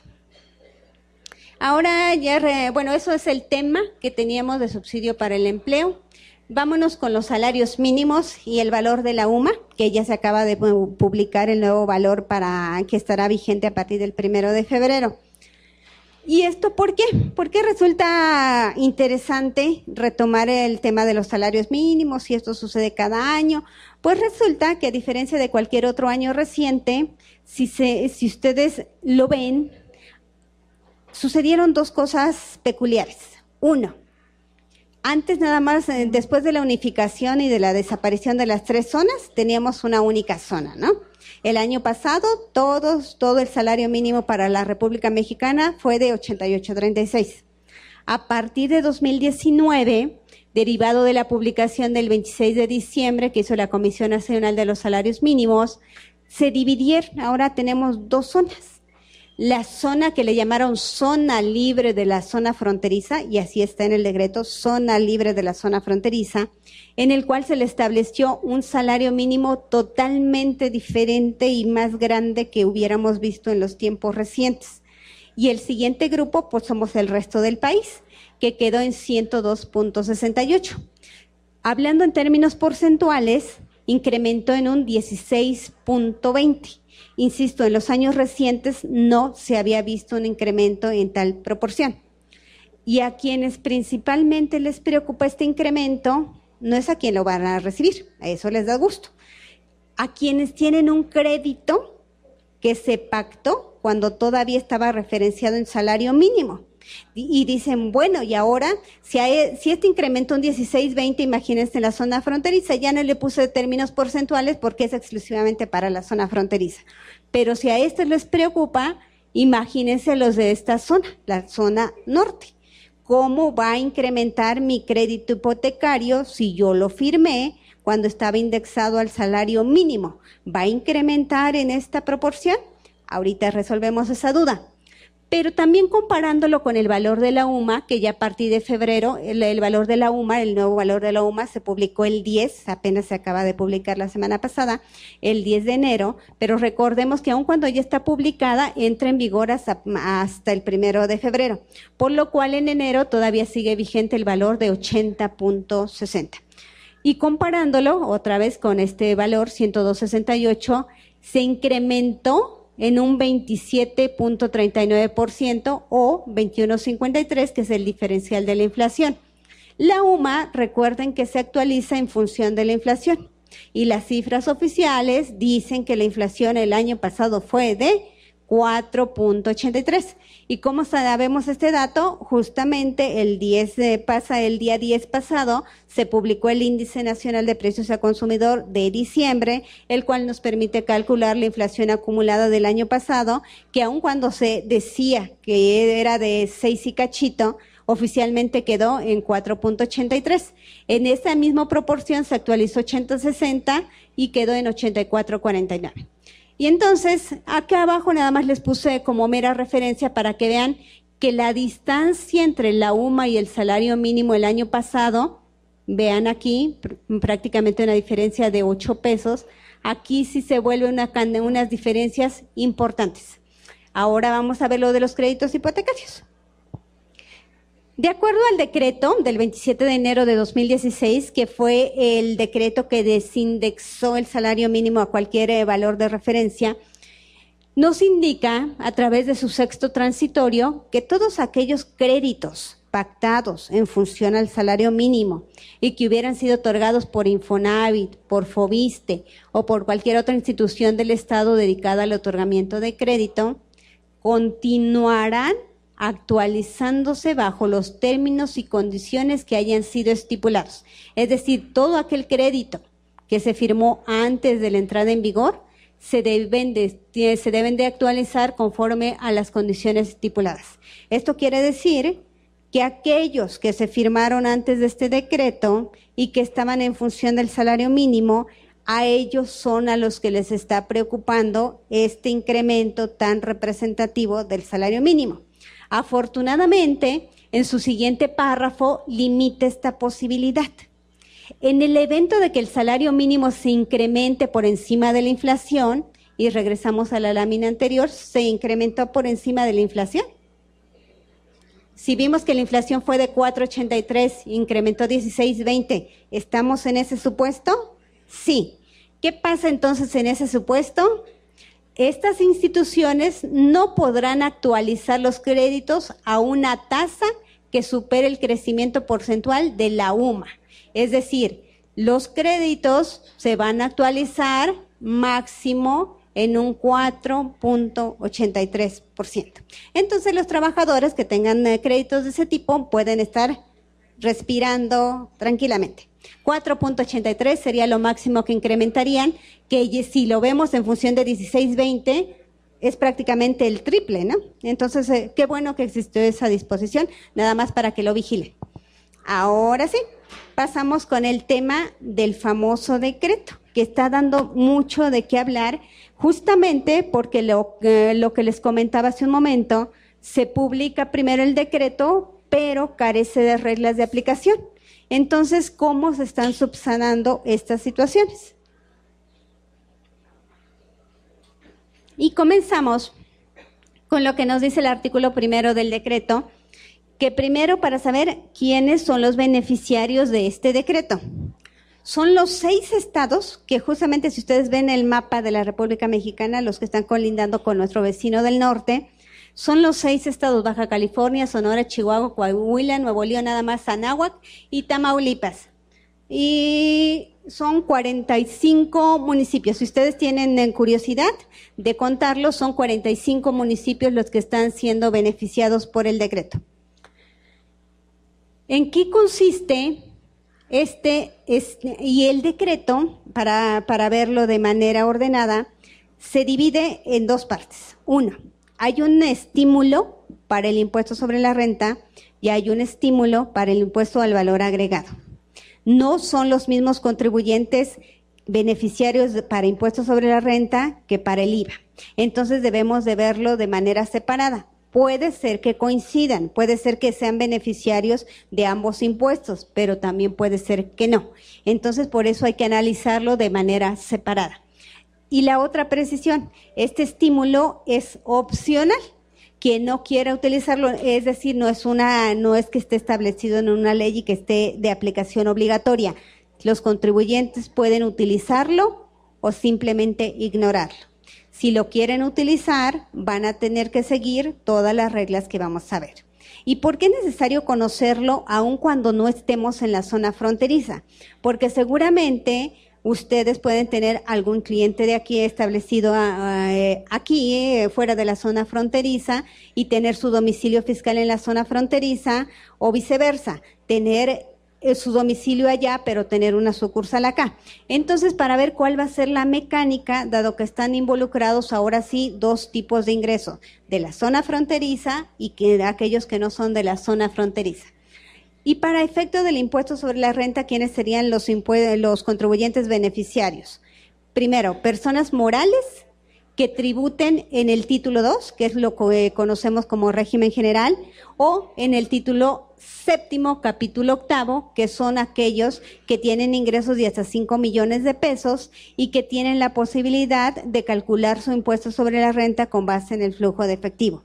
Ahora eso es el tema que teníamos de subsidio para el empleo. Vámonos con los salarios mínimos y el valor de la UMA, que ya se acaba de publicar el nuevo valor que estará vigente a partir del 1 de febrero. ¿Y esto por qué? ¿Por qué resulta interesante retomar el tema de los salarios mínimos y esto sucede cada año? Pues resulta que a diferencia de cualquier otro año reciente, si ustedes lo ven, sucedieron dos cosas peculiares. Uno, antes nada más, después de la unificación y de la desaparición de las 3 zonas, teníamos una única zona, ¿no? El año pasado, todo el salario mínimo para la República Mexicana fue de 88.36. A partir de 2019, derivado de la publicación del 26 de diciembre que hizo la Comisión Nacional de los Salarios Mínimos, se dividieron, ahora tenemos 2 zonas. la zona que le llamaron zona libre de la zona fronteriza, y así está en el decreto, zona libre de la zona fronteriza, en el cual se le estableció un salario mínimo totalmente diferente y más grande que hubiéramos visto en los tiempos recientes. Y el siguiente grupo, pues somos el resto del país, que quedó en 102.68. Hablando en términos porcentuales, incrementó en un 16.20. Insisto, en los años recientes no se había visto un incremento en tal proporción. Y a quienes principalmente les preocupa este incremento, no es a quien lo van a recibir, a eso les da gusto. A quienes tienen un crédito que se pactó cuando todavía estaba referenciado en salario mínimo. Y dicen, bueno, y ahora, si este incrementó un 16-20, imagínense en la zona fronteriza, ya no le puse términos porcentuales porque es exclusivamente para la zona fronteriza. Pero si a estos les preocupa, imagínense los de esta zona, la zona norte. ¿Cómo va a incrementar mi crédito hipotecario si yo lo firmé cuando estaba indexado al salario mínimo? ¿Va a incrementar en esta proporción? Ahorita resolvemos esa duda. Pero también comparándolo con el valor de la UMA, que ya a partir de febrero, el valor de la UMA, el nuevo valor de la UMA se publicó el 10, apenas se acaba de publicar la semana pasada, el 10 de enero, pero recordemos que aun cuando ya está publicada, entra en vigor hasta el 1 de febrero, por lo cual en enero todavía sigue vigente el valor de 80.60. Y comparándolo otra vez con este valor, 102.68, se incrementó en un 27.39% o 21.53%, que es el diferencial de la inflación. La UMA, recuerden que se actualiza en función de la inflación y las cifras oficiales dicen que la inflación el año pasado fue de 4.83. ¿Y cómo sabemos este dato? Justamente el día 10 pasado se publicó el Índice Nacional de Precios al Consumidor de diciembre, el cual nos permite calcular la inflación acumulada del año pasado, que aun cuando se decía que era de 6 y cachito, oficialmente quedó en 4.83. En esa misma proporción se actualizó 80-60 y quedó en 84.49. Y entonces, acá abajo nada más les puse como mera referencia para que vean que la distancia entre la UMA y el salario mínimo el año pasado, vean aquí, prácticamente una diferencia de 8 pesos, aquí sí se vuelve unas diferencias importantes. Ahora vamos a ver lo de los créditos hipotecarios. De acuerdo al decreto del 27 de enero de 2016, que fue el decreto que desindexó el salario mínimo a cualquier valor de referencia, nos indica a través de su sexto transitorio que todos aquellos créditos pactados en función al salario mínimo y que hubieran sido otorgados por Infonavit, por Fobiste o por cualquier otra institución del Estado dedicada al otorgamiento de crédito, continuarán actualizándose bajo los términos y condiciones que hayan sido estipulados. Es decir, todo aquel crédito que se firmó antes de la entrada en vigor se deben de actualizar conforme a las condiciones estipuladas. Esto quiere decir que aquellos que se firmaron antes de este decreto y que estaban en función del salario mínimo, a ellos son a los que les está preocupando este incremento tan representativo del salario mínimo. Afortunadamente, en su siguiente párrafo limita esta posibilidad. En el evento de que el salario mínimo se incremente por encima de la inflación, y regresamos a la lámina anterior, se incrementó por encima de la inflación. Si vimos que la inflación fue de 4.83, incrementó 16.20, ¿estamos en ese supuesto? Sí. ¿Qué pasa entonces en ese supuesto? Estas instituciones no podrán actualizar los créditos a una tasa que supere el crecimiento porcentual de la UMA. Es decir, los créditos se van a actualizar máximo en un 4.83%. Entonces, los trabajadores que tengan créditos de ese tipo pueden estar respirando tranquilamente. 4.83 sería lo máximo que incrementarían, que si lo vemos en función de 16.20 es prácticamente el triple, ¿no? Entonces, qué bueno que existió esa disposición, nada más para que lo vigilen. Ahora sí, pasamos con el tema del famoso decreto. que está dando mucho de qué hablar, justamente porque lo que les comentaba hace un momento, se publica primero el decreto, pero carece de reglas de aplicación. Entonces, ¿cómo se están subsanando estas situaciones? Y comenzamos con lo que nos dice el artículo primero del decreto, que primero para saber quiénes son los beneficiarios de este decreto. Son los 6 estados que justamente si ustedes ven el mapa de la República Mexicana, los que están colindando con nuestro vecino del norte, son los 6 estados: Baja California, Sonora, Chihuahua, Coahuila, Nuevo León, nada más Anáhuac y Tamaulipas. Y son 45 municipios. Si ustedes tienen curiosidad de contarlos, son 45 municipios los que están siendo beneficiados por el decreto. ¿En qué consiste y el decreto, para verlo de manera ordenada, se divide en 2 partes? Uno, hay un estímulo para el impuesto sobre la renta y hay un estímulo para el impuesto al valor agregado. No son los mismos contribuyentes beneficiarios para impuestos sobre la renta que para el IVA. Entonces debemos de verlo de manera separada. Puede ser que coincidan, puede ser que sean beneficiarios de ambos impuestos, pero también puede ser que no. Entonces, por eso hay que analizarlo de manera separada. Y la otra precisión, este estímulo es opcional. Quien no quiera utilizarlo, es decir, no es que esté establecido en una ley y que esté de aplicación obligatoria. Los contribuyentes pueden utilizarlo o simplemente ignorarlo. Si lo quieren utilizar, van a tener que seguir todas las reglas que vamos a ver. ¿Y por qué es necesario conocerlo aun cuando no estemos en la zona fronteriza? Porque seguramente ustedes pueden tener algún cliente de aquí establecido fuera de la zona fronteriza y tener su domicilio fiscal en la zona fronteriza o viceversa, tener su domicilio allá, pero tener una sucursal acá. Entonces, para ver cuál va a ser la mecánica, dado que están involucrados ahora sí 2 tipos de ingresos, de la zona fronteriza y aquellos que no son de la zona fronteriza. Y para efecto del impuesto sobre la renta, ¿quiénes serían los contribuyentes beneficiarios? Primero, personas morales que tributen en el título 2, que es lo que conocemos como régimen general, o en el título 7º, capítulo 8º, que son aquellos que tienen ingresos de hasta 5 millones de pesos y que tienen la posibilidad de calcular su impuesto sobre la renta con base en el flujo de efectivo.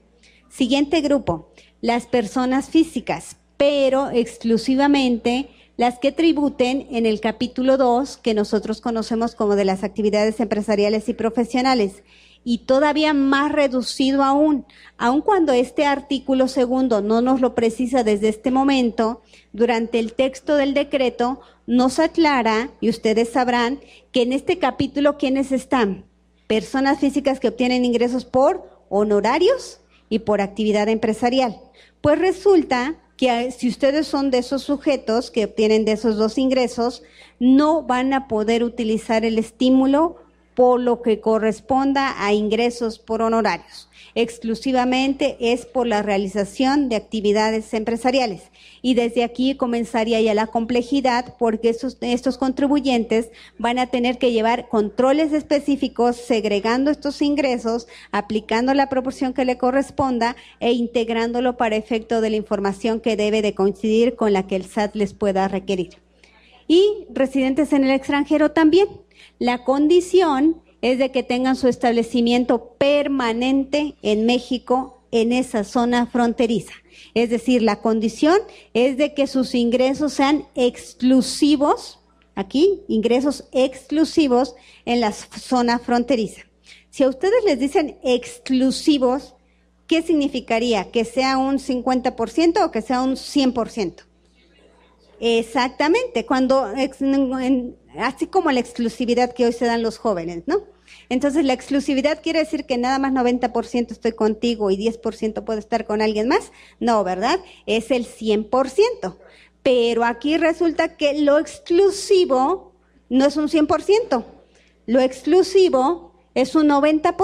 Siguiente grupo, las personas físicas, pero exclusivamente las que tributen en el capítulo 2, que nosotros conocemos como de las actividades empresariales y profesionales, y todavía más reducido aún cuando este artículo 2 no nos lo precisa desde este momento, durante el texto del decreto nos aclara, y ustedes sabrán, que en este capítulo, ¿quiénes están? Personas físicas que obtienen ingresos por honorarios y por actividad empresarial. Pues resulta que si ustedes son de esos sujetos que obtienen de esos 2 ingresos, no van a poder utilizar el estímulo por lo que corresponda a ingresos por honorarios. Exclusivamente es por la realización de actividades empresariales. Y desde aquí comenzaría ya la complejidad, porque estos contribuyentes van a tener que llevar controles específicos, segregando estos ingresos, aplicando la proporción que le corresponda e integrándolo para efecto de la información que debe de coincidir con la que el SAT les pueda requerir. Y residentes en el extranjero también. La condición es de que tengan su establecimiento permanente en México, en esa zona fronteriza. Es decir, la condición es de que sus ingresos sean exclusivos, aquí, ingresos exclusivos en la zona fronteriza. Si a ustedes les dicen exclusivos, ¿qué significaría? ¿Que sea un 50% o que sea un 100%? Exactamente, así como la exclusividad que hoy se dan los jóvenes, ¿no? Entonces, la exclusividad quiere decir que nada más 90% estoy contigo y 10% puedo estar con alguien más. No, ¿verdad? Es el 100%. Pero aquí resulta que lo exclusivo no es un 100%. Lo exclusivo es un 90%.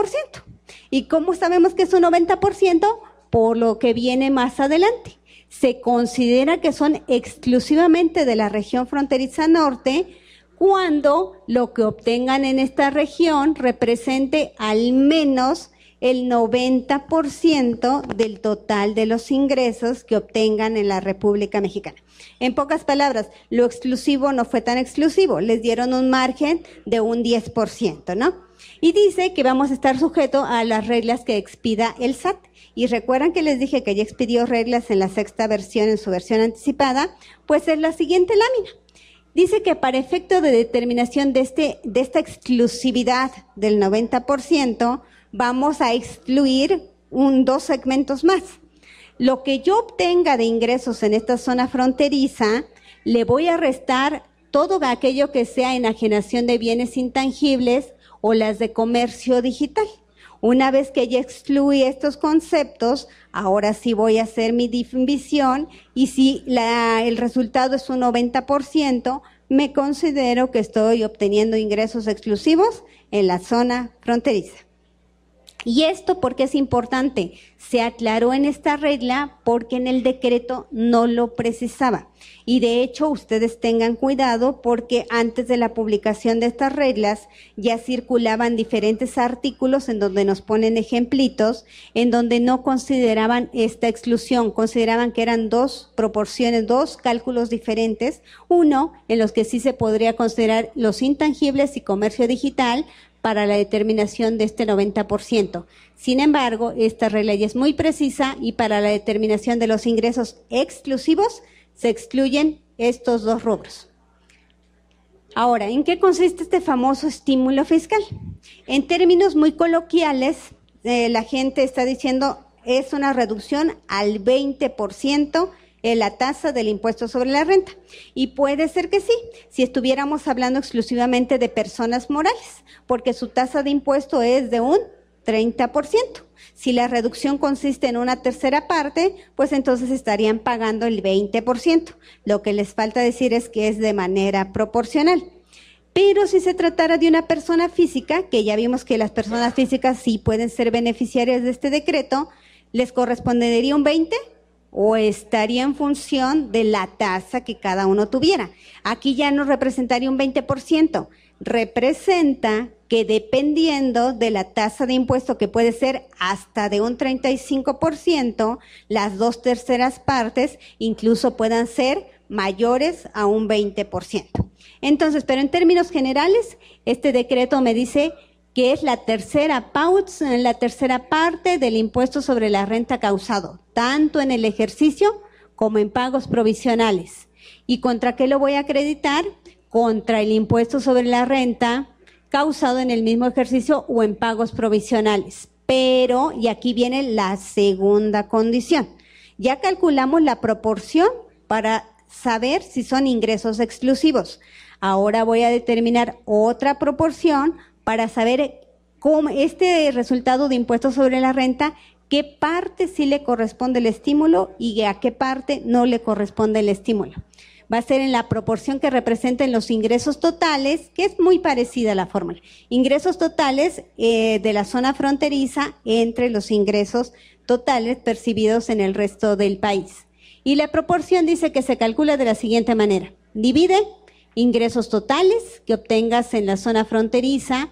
¿Y cómo sabemos que es un 90%? Por lo que viene más adelante. Se considera que son exclusivamente de la región fronteriza norte cuando lo que obtengan en esta región represente al menos el 90% del total de los ingresos que obtengan en la República Mexicana. En pocas palabras, lo exclusivo no fue tan exclusivo, les dieron un margen de un 10%, ¿no? Y dice que vamos a estar sujetos a las reglas que expida el SAT. Y recuerdan que les dije que ya expidió reglas en la sexta versión, en su versión anticipada, pues es la siguiente lámina. Dice que para efecto de determinación de esta exclusividad del 90%, vamos a excluir dos segmentos más. Lo que yo obtenga de ingresos en esta zona fronteriza, le voy a restar todo aquello que sea enajenación de bienes intangibles o las de comercio digital. Una vez que ya excluí estos conceptos, ahora sí voy a hacer mi división y si el resultado es un 90%, me considero que estoy obteniendo ingresos exclusivos en la zona fronteriza. Y esto, ¿por qué es importante? Se aclaró en esta regla porque en el decreto no lo precisaba. Y de hecho, ustedes tengan cuidado porque antes de la publicación de estas reglas ya circulaban diferentes artículos en donde nos ponen ejemplitos, en donde no consideraban esta exclusión, consideraban que eran dos proporciones, dos cálculos diferentes. Uno, en los que sí se podría considerar los intangibles y comercio digital, para la determinación de este 90%. Sin embargo, esta regla ya es muy precisa y para la determinación de los ingresos exclusivos se excluyen estos dos rubros. Ahora, ¿en qué consiste este famoso estímulo fiscal? En términos muy coloquiales, la gente está diciendo es una reducción al 20% en la tasa del impuesto sobre la renta. Y puede ser que sí, si estuviéramos hablando exclusivamente de personas morales, porque su tasa de impuesto es de un 30%. Si la reducción consiste en una tercera parte, pues entonces estarían pagando el 20%. Lo que les falta decir es que es de manera proporcional. Pero si se tratara de una persona física, que ya vimos que las personas físicas sí pueden ser beneficiarias de este decreto, ¿les correspondería un 20%? ¿O estaría en función de la tasa que cada uno tuviera? Aquí ya no representaría un 20%, representa que dependiendo de la tasa de impuesto, que puede ser hasta de un 35%, las 2/3 partes incluso puedan ser mayores a un 20%. Entonces, pero en términos generales, este decreto me dice que es la tercera parte del impuesto sobre la renta causado, tanto en el ejercicio como en pagos provisionales. ¿Y contra qué lo voy a acreditar? Contra el impuesto sobre la renta causado en el mismo ejercicio o en pagos provisionales. Pero, y aquí viene la segunda condición, ya calculamos la proporción para saber si son ingresos exclusivos. Ahora voy a determinar otra proporción para saber cómo este resultado de impuestos sobre la renta, qué parte sí le corresponde el estímulo y a qué parte no le corresponde el estímulo. Va a ser en la proporción que representen los ingresos totales, que es muy parecida a la fórmula. Ingresos totales de la zona fronteriza entre los ingresos totales percibidos en el resto del país. Y la proporción dice que se calcula de la siguiente manera. Divide ingresos totales que obtengas en la zona fronteriza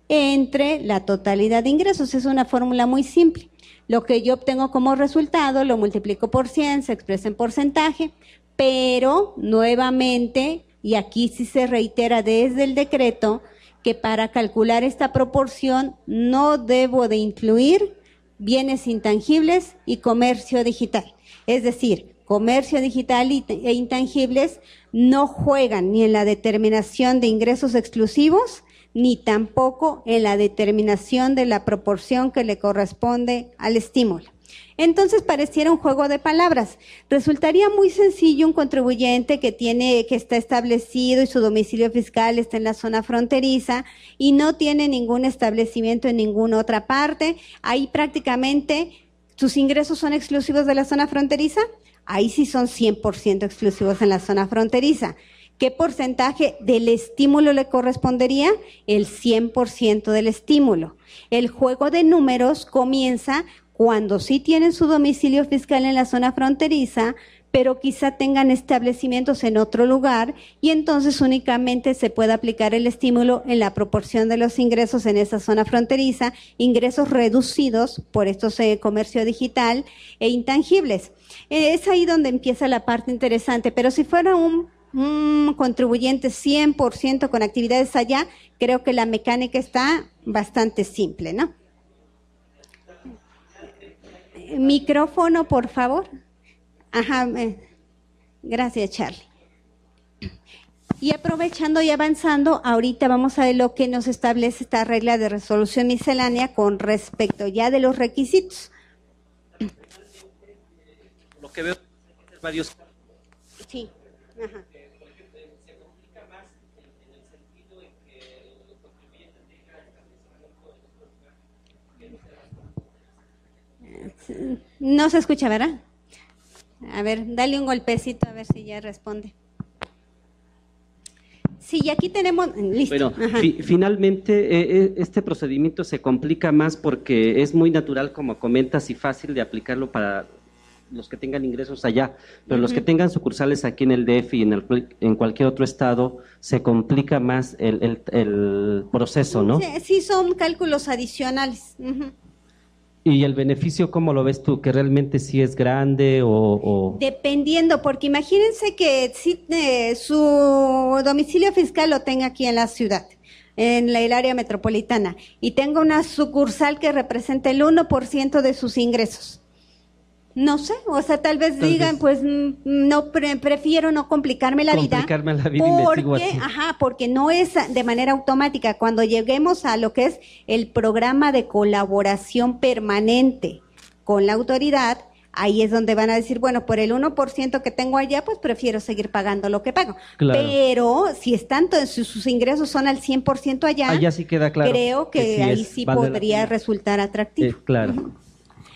entre la totalidad de ingresos. Es una fórmula muy simple. Lo que yo obtengo como resultado lo multiplico por 100, se expresa en porcentaje, pero nuevamente, y aquí sí se reitera desde el decreto, que para calcular esta proporción no debo de incluir bienes intangibles y comercio digital. Es decir, comercio digital e intangibles no juegan ni en la determinación de ingresos exclusivos, ni tampoco en la determinación de la proporción que le corresponde al estímulo. Entonces pareciera un juego de palabras. Resultaría muy sencillo un contribuyente que está establecido y su domicilio fiscal está en la zona fronteriza y no tiene ningún establecimiento en ninguna otra parte. Ahí prácticamente sus ingresos son exclusivos de la zona fronteriza. Ahí sí son 100% exclusivos en la zona fronteriza. ¿Qué porcentaje del estímulo le correspondería? El 100% del estímulo. El juego de números comienza cuando sí tienen su domicilio fiscal en la zona fronteriza, pero quizá tengan establecimientos en otro lugar y entonces únicamente se puede aplicar el estímulo en la proporción de los ingresos en esa zona fronteriza, ingresos reducidos por estos comercio digital e intangibles. Es ahí donde empieza la parte interesante, pero si fuera un contribuyente 100% con actividades allá, creo que la mecánica está bastante simple, ¿no? Micrófono, por favor. Ajá, gracias, Charlie. Y aprovechando y avanzando, ahorita vamos a ver lo que nos establece esta regla de resolución miscelánea con respecto ya de los requisitos. Lo que veo varios. Sí, ajá. No se escucha, ¿verdad? A ver, dale un golpecito a ver si ya responde. Sí, y aquí tenemos, listo. Bueno, finalmente este procedimiento se complica más porque es muy natural, como comentas, y fácil de aplicarlo para los que tengan ingresos allá, pero los que tengan sucursales aquí en el DF y en cualquier otro estado, se complica más el proceso, ¿no? Sí, son cálculos adicionales. ¿Y el beneficio cómo lo ves tú? ¿Que realmente sí es grande o...? Dependiendo, porque imagínense que si, su domicilio fiscal lo tenga aquí en la ciudad, en el área metropolitana, y tenga una sucursal que represente el 1% de sus ingresos. No sé, o sea, tal vez digan, pues no prefiero no complicarme la vida. Porque no es de manera automática. Cuando lleguemos a lo que es el programa de colaboración permanente con la autoridad, ahí es donde van a decir, bueno, por el 1% que tengo allá, pues prefiero seguir pagando lo que pago. Claro. Pero si están sus ingresos son al 100% allá, sí queda claro, creo que sí ahí sí podría resultar atractivo. Claro.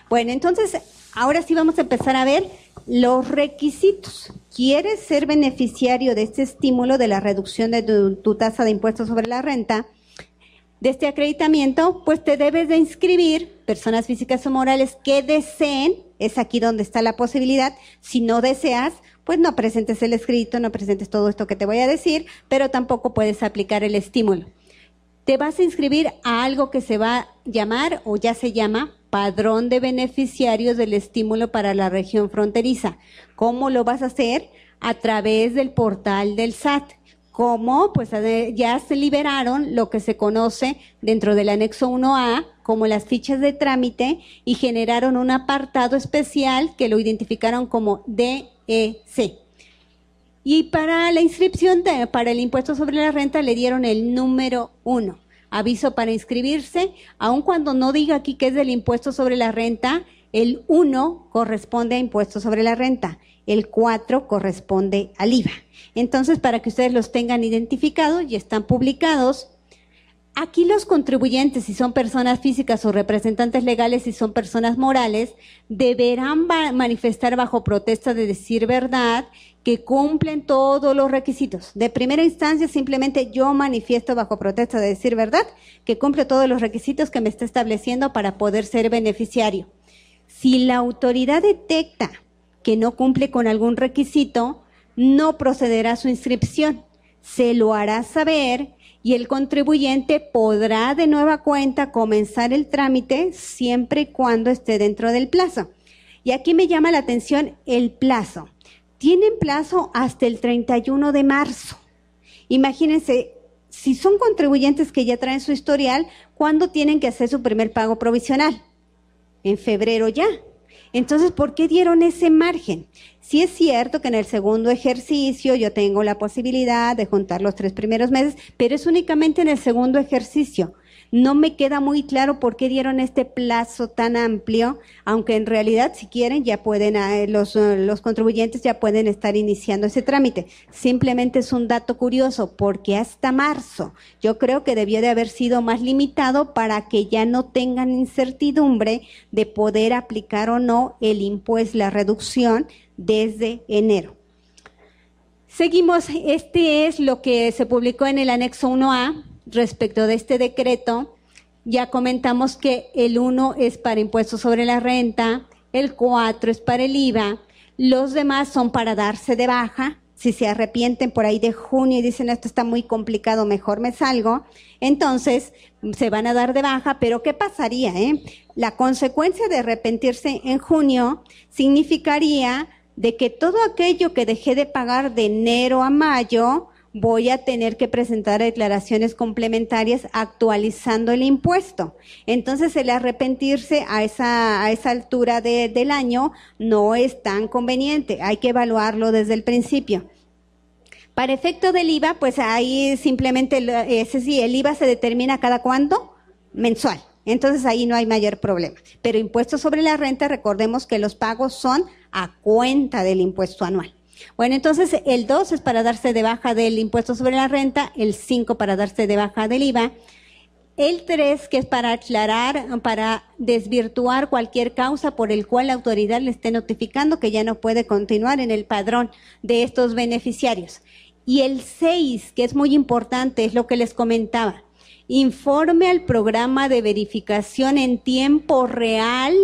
Bueno, entonces, ahora sí vamos a empezar a ver los requisitos. ¿Quieres ser beneficiario de este estímulo de la reducción de tu tasa de impuestos sobre la renta? De este acreditamiento, pues te debes de inscribir, personas físicas o morales que deseen, es aquí donde está la posibilidad. Si no deseas, pues no presentes el escrito, no presentes todo esto que te voy a decir, pero tampoco puedes aplicar el estímulo. Te vas a inscribir a algo que se va a llamar, o ya se llama, Padrón de Beneficiarios del Estímulo para la Región Fronteriza. ¿Cómo lo vas a hacer? A través del portal del SAT. ¿Cómo? Pues ya se liberaron lo que se conoce dentro del anexo 1A como las fichas de trámite y generaron un apartado especial que lo identificaron como DEC. Y para la inscripción, para el impuesto sobre la renta, le dieron el número 1. Aviso para inscribirse, aun cuando no diga aquí que es del impuesto sobre la renta, el 1 corresponde a impuesto sobre la renta, el 4 corresponde al IVA. Entonces, para que ustedes los tengan identificados y están publicados, aquí los contribuyentes, si son personas físicas o representantes legales, si son personas morales, deberán manifestar bajo protesta de decir verdad que cumplen todos los requisitos. De primera instancia, simplemente yo manifiesto bajo protesta de decir verdad que cumple todos los requisitos que me está estableciendo para poder ser beneficiario. Si la autoridad detecta que no cumple con algún requisito, no procederá a su inscripción. Se lo hará saber y el contribuyente podrá de nueva cuenta comenzar el trámite siempre y cuando esté dentro del plazo. Y aquí me llama la atención el plazo. Tienen plazo hasta el 31 de marzo. Imagínense, si son contribuyentes que ya traen su historial, ¿cuándo tienen que hacer su primer pago provisional? En febrero ya. Entonces, ¿por qué dieron ese margen? Sí es cierto que en el segundo ejercicio yo tengo la posibilidad de juntar los 3 primeros meses, pero es únicamente en el segundo ejercicio. No me queda muy claro por qué dieron este plazo tan amplio, aunque en realidad, si quieren, ya pueden, los contribuyentes ya pueden estar iniciando ese trámite. Simplemente es un dato curioso, porque hasta marzo yo creo que debió de haber sido más limitado para que ya no tengan incertidumbre de poder aplicar o no el impuesto, la reducción desde enero. Seguimos, este es lo que se publicó en el anexo 1A. Respecto de este decreto, ya comentamos que el 1 es para impuestos sobre la renta, el 4 es para el IVA, Los demás son para darse de baja. Si se arrepienten por ahí de junio y dicen esto está muy complicado, mejor me salgo, entonces se van a dar de baja. Pero ¿qué pasaría? La consecuencia de arrepentirse en junio significaría de que todo aquello que dejé de pagar de enero a mayo, voy a tener que presentar declaraciones complementarias actualizando el impuesto. Entonces, el arrepentirse a esa altura del año no es tan conveniente. Hay que evaluarlo desde el principio. Para efecto del IVA, pues ahí simplemente, el IVA se determina cada cuándo, mensual. Entonces, ahí no hay mayor problema. Pero impuesto sobre la renta, recordemos que los pagos son a cuenta del impuesto anual. Bueno, entonces el 2 es para darse de baja del impuesto sobre la renta, el 5 para darse de baja del IVA, el 3 que es para aclarar, para desvirtuar cualquier causa por el cual la autoridad le esté notificando que ya no puede continuar en el padrón de estos beneficiarios. Y el 6, que es muy importante, es lo que les comentaba, informe al programa de verificación en tiempo real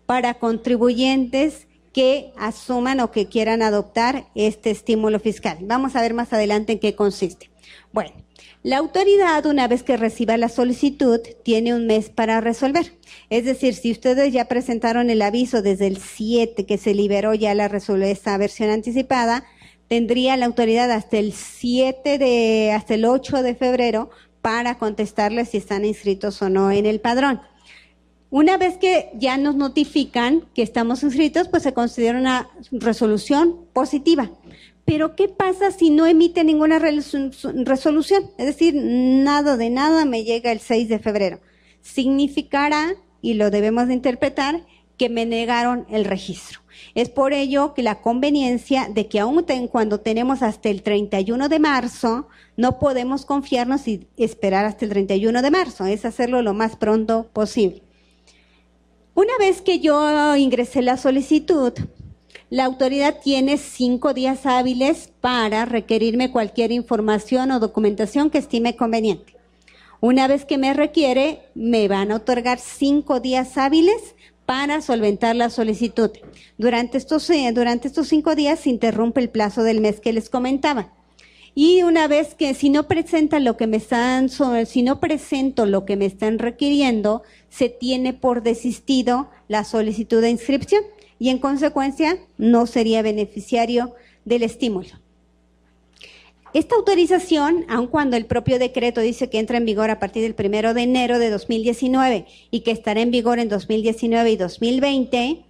para contribuyentes que asuman o que quieran adoptar este estímulo fiscal. Vamos a ver más adelante en qué consiste. Bueno, la autoridad, una vez que reciba la solicitud, tiene un mes para resolver. Es decir, si ustedes ya presentaron el aviso desde el 7, que se liberó ya esta versión anticipada, tendría la autoridad hasta el 8 de febrero para contestarles si están inscritos o no en el padrón. Una vez que ya nos notifican que estamos inscritos, pues se considera una resolución positiva. Pero ¿qué pasa si no emite ninguna resolución? Es decir, nada de nada me llega el 6 de febrero. Significará, y lo debemos de interpretar, que me negaron el registro. Es por ello que la conveniencia de que aún cuando tenemos hasta el 31 de marzo, no podemos confiarnos y esperar hasta el 31 de marzo, es hacerlo lo más pronto posible. Una vez que yo ingresé la solicitud, la autoridad tiene 5 días hábiles para requerirme cualquier información o documentación que estime conveniente. Una vez que me requiere, me van a otorgar 5 días hábiles para solventar la solicitud. Durante estos 5 días se interrumpe el plazo del mes que les comentaba. Y una vez que si no presento lo que me están requiriendo, se tiene por desistido la solicitud de inscripción y en consecuencia no sería beneficiario del estímulo. Esta autorización, aun cuando el propio decreto dice que entra en vigor a partir del 1 de enero de 2019 y que estará en vigor en 2019 y 2020,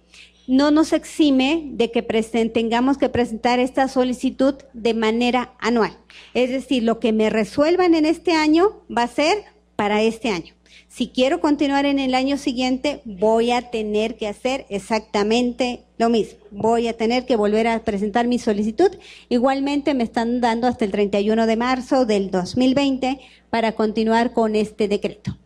no nos exime de que tengamos que presentar esta solicitud de manera anual. Es decir, lo que me resuelvan en este año va a ser para este año. Si quiero continuar en el año siguiente, voy a tener que hacer exactamente lo mismo. Voy a tener que volver a presentar mi solicitud. Igualmente me están dando hasta el 31 de marzo del 2020 para continuar con este decreto.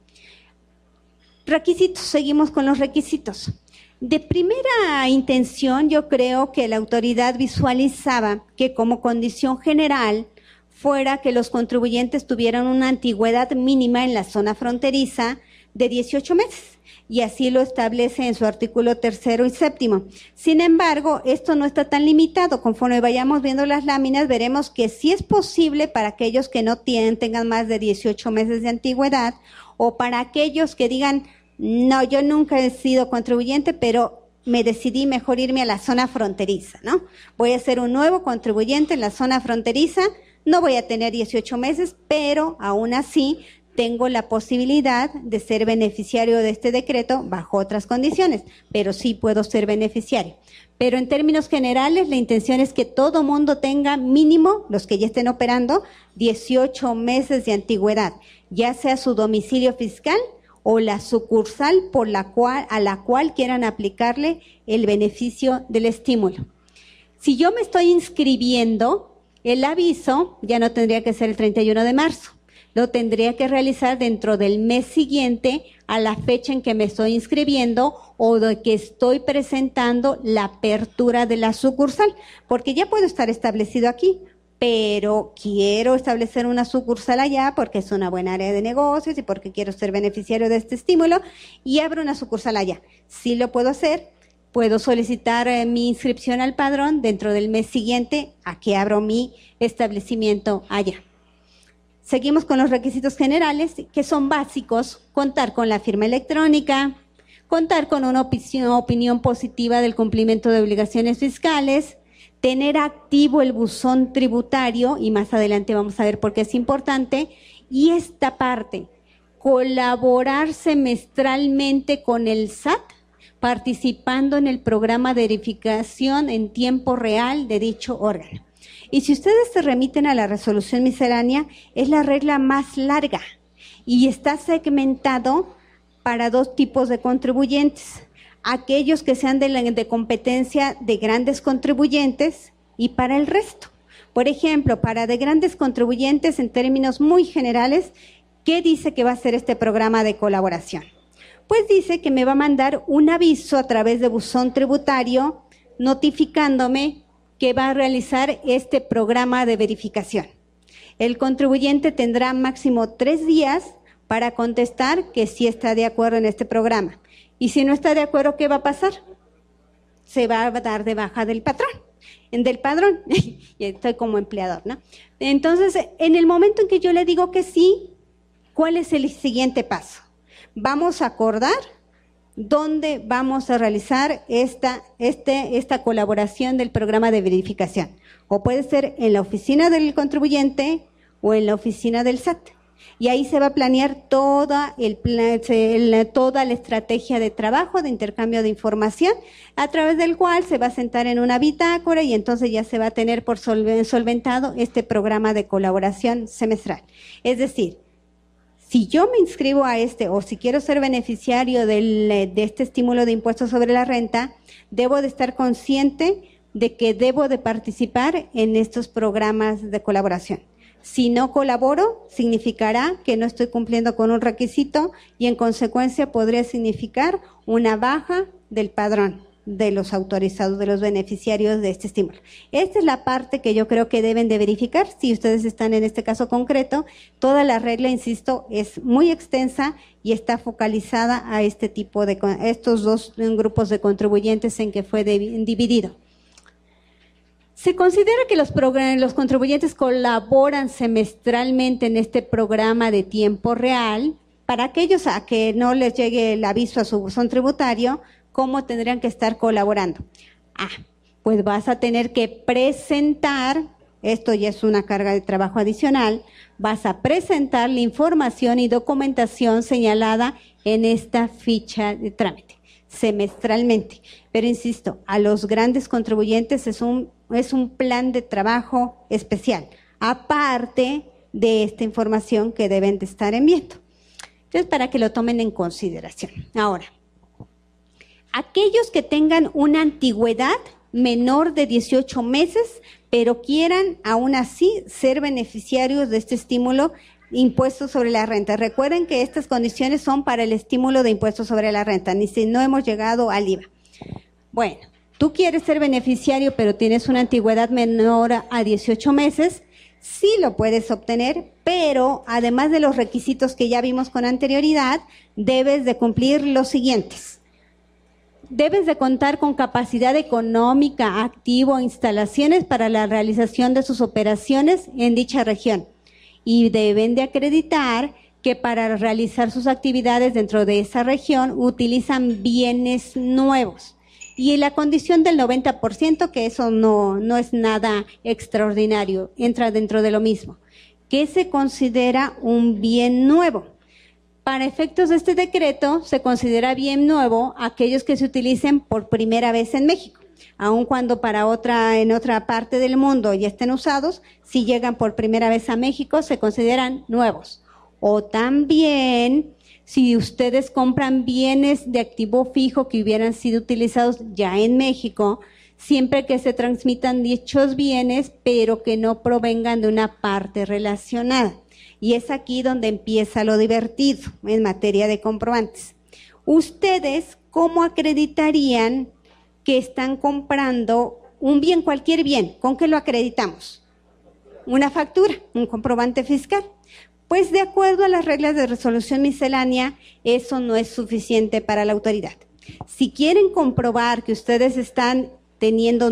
Requisitos, seguimos con los requisitos. De primera intención, yo creo que la autoridad visualizaba que como condición general fuera que los contribuyentes tuvieran una antigüedad mínima en la zona fronteriza de 18 meses, y así lo establece en su artículo 3º y 7º. Sin embargo, esto no está tan limitado. Conforme vayamos viendo las láminas, veremos que sí es posible para aquellos que no tengan más de 18 meses de antigüedad, o para aquellos que digan, no, yo nunca he sido contribuyente, pero me decidí mejor irme a la zona fronteriza, ¿no? Voy a ser un nuevo contribuyente en la zona fronteriza, no voy a tener 18 meses, pero aún así tengo la posibilidad de ser beneficiario de este decreto bajo otras condiciones, pero sí puedo ser beneficiario. Pero en términos generales, la intención es que todo mundo tenga mínimo, los que ya estén operando, 18 meses de antigüedad, ya sea su domicilio fiscal o la sucursal a la cual quieran aplicarle el beneficio del estímulo. Si yo me estoy inscribiendo, el aviso ya no tendría que ser el 31 de marzo, lo tendría que realizar dentro del mes siguiente a la fecha en que me estoy inscribiendo o de que estoy presentando la apertura de la sucursal, porque ya puedo estar establecido aquí, pero quiero establecer una sucursal allá porque es una buena área de negocios y porque quiero ser beneficiario de este estímulo y abro una sucursal allá. Sí lo puedo hacer, puedo solicitar mi inscripción al padrón dentro del mes siguiente a que abro mi establecimiento allá. Seguimos con los requisitos generales, que son básicos: contar con la firma electrónica, contar con una opinión positiva del cumplimiento de obligaciones fiscales, tener activo el buzón tributario, y más adelante vamos a ver por qué es importante, y esta parte, colaborar semestralmente con el SAT, participando en el programa de verificación en tiempo real de dicho órgano. Y si ustedes se remiten a la resolución miscelánea, es la regla más larga y está segmentado para dos tipos de contribuyentes: aquellos que sean de competencia de grandes contribuyentes y para el resto. Por ejemplo, para de grandes contribuyentes, en términos muy generales, ¿qué dice que va a ser este programa de colaboración? Pues dice que me va a mandar un aviso a través de buzón tributario notificándome que va a realizar este programa de verificación. El contribuyente tendrá máximo 3 días para contestar que sí está de acuerdo en este programa. Y si no está de acuerdo, ¿qué va a pasar? Se va a dar de baja del padrón. Y estoy como empleador, ¿no? Entonces, en el momento en que yo le digo que sí, ¿cuál es el siguiente paso? Vamos a acordar dónde vamos a realizar esta colaboración del programa de verificación. O puede ser en la oficina del contribuyente o en la oficina del SAT. Y ahí se va a planear toda la estrategia de trabajo, de intercambio de información, a través del cual se va a sentar en una bitácora y entonces ya se va a tener por solventado este programa de colaboración semestral. Es decir, si yo me inscribo a o si quiero ser beneficiario de este estímulo de impuestos sobre la renta, debo de estar consciente de que debo de participar en estos programas de colaboración. Si no colaboro, significará que no estoy cumpliendo con un requisito y en consecuencia podría significar una baja del padrón de los autorizados, de los beneficiarios de este estímulo. Esta es la parte que yo creo que deben de verificar si ustedes están en este caso concreto. Toda la regla, insisto, es muy extensa y está focalizada a este tipo de, estos dos grupos de contribuyentes en que fue dividido. Se considera que los contribuyentes colaboran semestralmente en este programa de tiempo real. Para aquellos a que no les llegue el aviso a su buzón tributario, ¿cómo tendrían que estar colaborando? Pues vas a tener que presentar, esto ya es una carga de trabajo adicional, vas a presentar la información y documentación señalada en esta ficha de trámite, semestralmente. Pero insisto, a los grandes contribuyentes es un plan de trabajo especial, aparte de esta información que deben de estar enviando. Entonces, para que lo tomen en consideración. Ahora, aquellos que tengan una antigüedad menor de 18 meses, pero quieran aún así ser beneficiarios de este estímulo de impuestos sobre la renta. Recuerden que estas condiciones son para el estímulo de impuestos sobre la renta, ni si no hemos llegado al IVA. Bueno, tú quieres ser beneficiario, pero tienes una antigüedad menor a 18 meses, sí lo puedes obtener, pero además de los requisitos que ya vimos con anterioridad, debes de cumplir los siguientes. Debes de contar con capacidad económica, activo, instalaciones para la realización de sus operaciones en dicha región. Y deben de acreditar que para realizar sus actividades dentro de esa región utilizan bienes nuevos. Y la condición del 90%, que eso no es nada extraordinario, entra dentro de lo mismo. ¿Qué se considera un bien nuevo? Para efectos de este decreto, se considera bien nuevo aquellos que se utilicen por primera vez en México. Aun cuando en otra parte del mundo ya estén usados, si llegan por primera vez a México, se consideran nuevos. O también, si ustedes compran bienes de activo fijo que hubieran sido utilizados ya en México, siempre que se transmitan dichos bienes, pero que no provengan de una parte relacionada. Y es aquí donde empieza lo divertido en materia de comprobantes. ¿Ustedes cómo acreditarían que están comprando un bien, cualquier bien? ¿Con qué lo acreditamos? Una factura, un comprobante fiscal. Pues de acuerdo a las reglas de resolución miscelánea, eso no es suficiente para la autoridad. Si quieren comprobar que ustedes están teniendo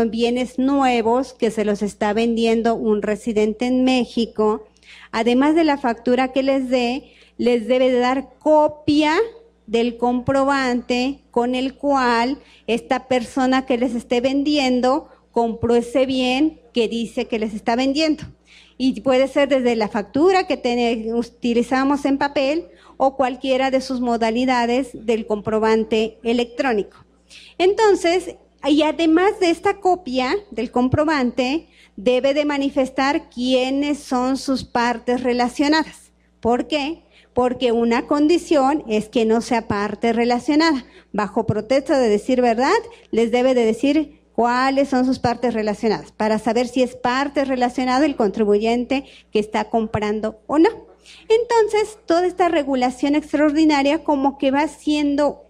bienes nuevos que se los está vendiendo un residente en México, además de la factura que les debe de dar copia del comprobante con el cual esta persona que les esté vendiendo compró ese bien que dice que les está vendiendo. Y puede ser desde la factura que utilizamos en papel o cualquiera de sus modalidades del comprobante electrónico. Entonces, y además de esta copia del comprobante, debe de manifestar quiénes son sus partes relacionadas. ¿Por qué? Porque una condición es que no sea parte relacionada. Bajo protesta de decir verdad, les debe de decir cuáles son sus partes relacionadas, para saber si es parte relacionada el contribuyente que está comprando o no. Entonces, toda esta regulación extraordinaria como que va siendo,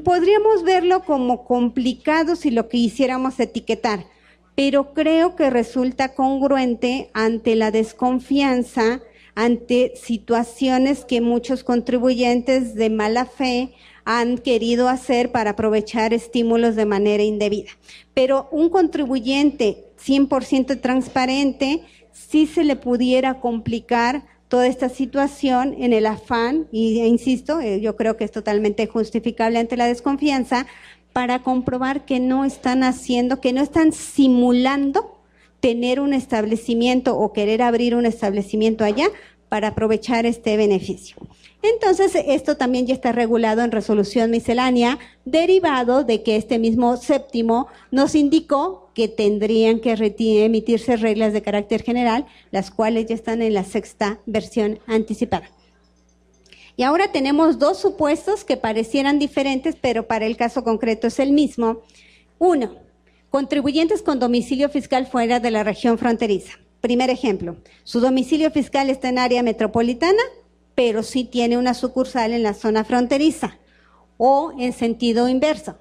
podríamos verlo como complicado si lo quisiéramos etiquetar, pero creo que resulta congruente ante la desconfianza, ante situaciones que muchos contribuyentes de mala fe han querido hacer para aprovechar estímulos de manera indebida. Pero un contribuyente 100% transparente, sí se le pudiera complicar toda esta situación en el afán, y insisto, yo creo que es totalmente justificable ante la desconfianza, para comprobar que no están haciendo, que no están simulando tener un establecimiento o querer abrir un establecimiento allá para aprovechar este beneficio. Entonces, esto también ya está regulado en resolución miscelánea, derivado de que este mismo séptimo nos indicó que tendrían que emitirse reglas de carácter general, las cuales ya están en la sexta versión anticipada. Y ahora tenemos dos supuestos que parecieran diferentes, pero para el caso concreto es el mismo. Uno, contribuyentes con domicilio fiscal fuera de la región fronteriza. Primer ejemplo, su domicilio fiscal está en área metropolitana, pero sí tiene una sucursal en la zona fronteriza. O en sentido inverso,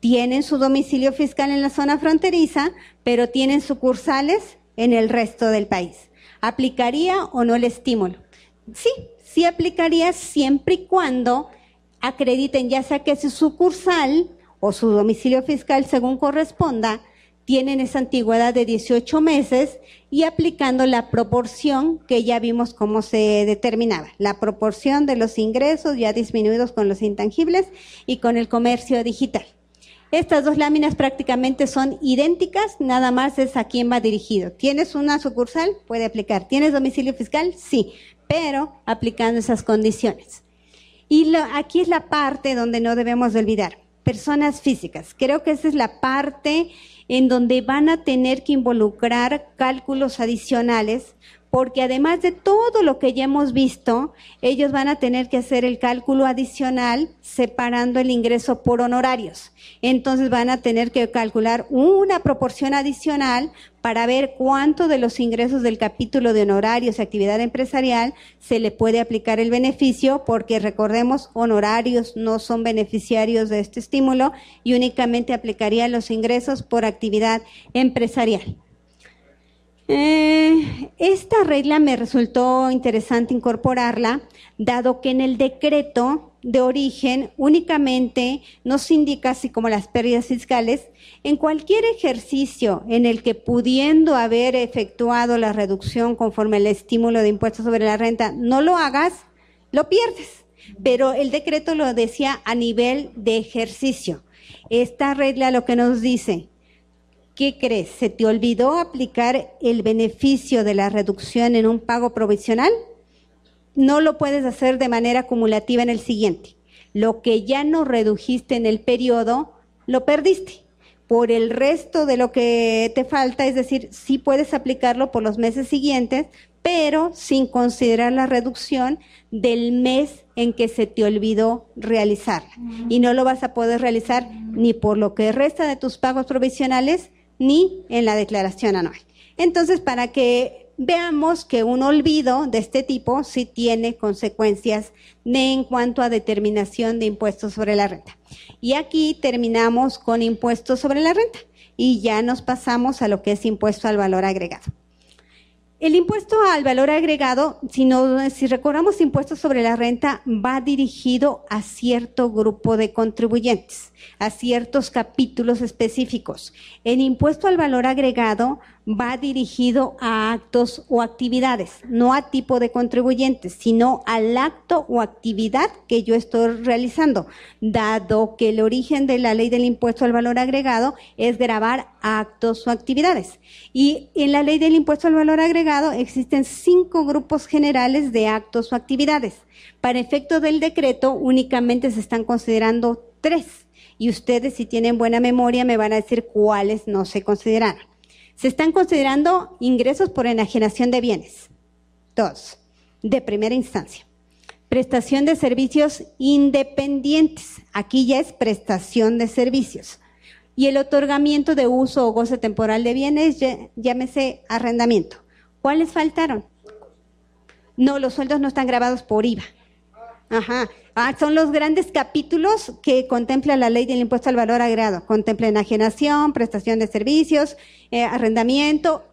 tienen su domicilio fiscal en la zona fronteriza, pero tienen sucursales en el resto del país. ¿Aplicaría o no el estímulo? Sí aplicaría siempre y cuando acrediten ya sea que su sucursal o su domicilio fiscal, según corresponda, tienen esa antigüedad de 18 meses y aplicando la proporción que ya vimos cómo se determinaba, la proporción de los ingresos ya disminuidos con los intangibles y con el comercio digital. Estas dos láminas prácticamente son idénticas, nada más es a quién va dirigido. ¿Tienes una sucursal? Puede aplicar. ¿Tienes domicilio fiscal? Sí, pero aplicando esas condiciones. Y aquí es la parte donde no debemos de olvidar. Personas físicas. Creo que esa es la parte en donde van a tener que involucrar cálculos adicionales, porque además de todo lo que ya hemos visto, ellos van a tener que hacer el cálculo adicional separando el ingreso por honorarios. Entonces van a tener que calcular una proporción adicional para ver cuánto de los ingresos del capítulo de honorarios y actividad empresarial se le puede aplicar el beneficio, porque recordemos, honorarios no son beneficiarios de este estímulo y únicamente aplicaría los ingresos por actividad empresarial. Esta regla me resultó interesante incorporarla, dado que en el decreto de origen únicamente nos indica, así como las pérdidas fiscales, en cualquier ejercicio en el que pudiendo haber efectuado la reducción conforme al estímulo de impuestos sobre la renta, no lo hagas, lo pierdes. Pero el decreto lo decía a nivel de ejercicio. Esta regla lo que nos dice, ¿qué crees? ¿Se te olvidó aplicar el beneficio de la reducción en un pago provisional? No lo puedes hacer de manera acumulativa en el siguiente. Lo que ya no redujiste en el periodo, lo perdiste. Por el resto de lo que te falta, es decir, sí puedes aplicarlo por los meses siguientes, pero sin considerar la reducción del mes en que se te olvidó realizarla. Y no lo vas a poder realizar ni por lo que resta de tus pagos provisionales, ni en la declaración anual. Entonces, para que veamos que un olvido de este tipo sí tiene consecuencias en cuanto a determinación de impuestos sobre la renta. Y aquí terminamos con impuestos sobre la renta y ya nos pasamos a lo que es impuesto al valor agregado. El impuesto al valor agregado, si recordamos, impuestos sobre la renta va dirigido a cierto grupo de contribuyentes, a ciertos capítulos específicos. El impuesto al valor agregado va dirigido a actos o actividades, no a tipo de contribuyentes, sino al acto o actividad que yo estoy realizando, dado que el origen de la ley del impuesto al valor agregado es gravar actos o actividades. Y en la ley del impuesto al valor agregado existen 5 grupos generales de actos o actividades. Para efecto del decreto únicamente se están considerando 3 y ustedes, si tienen buena memoria, me van a decir cuáles no se consideraron. Se están considerando ingresos por enajenación de bienes, 2, de primera instancia. Prestación de servicios independientes, aquí ya es prestación de servicios. Y el otorgamiento de uso o goce temporal de bienes, llámese arrendamiento. ¿Cuáles faltaron? No, los sueldos no están grabados por IVA. Ajá. Son los grandes capítulos que contempla la ley del impuesto al valor agregado. Contempla enajenación, prestación de servicios, arrendamiento.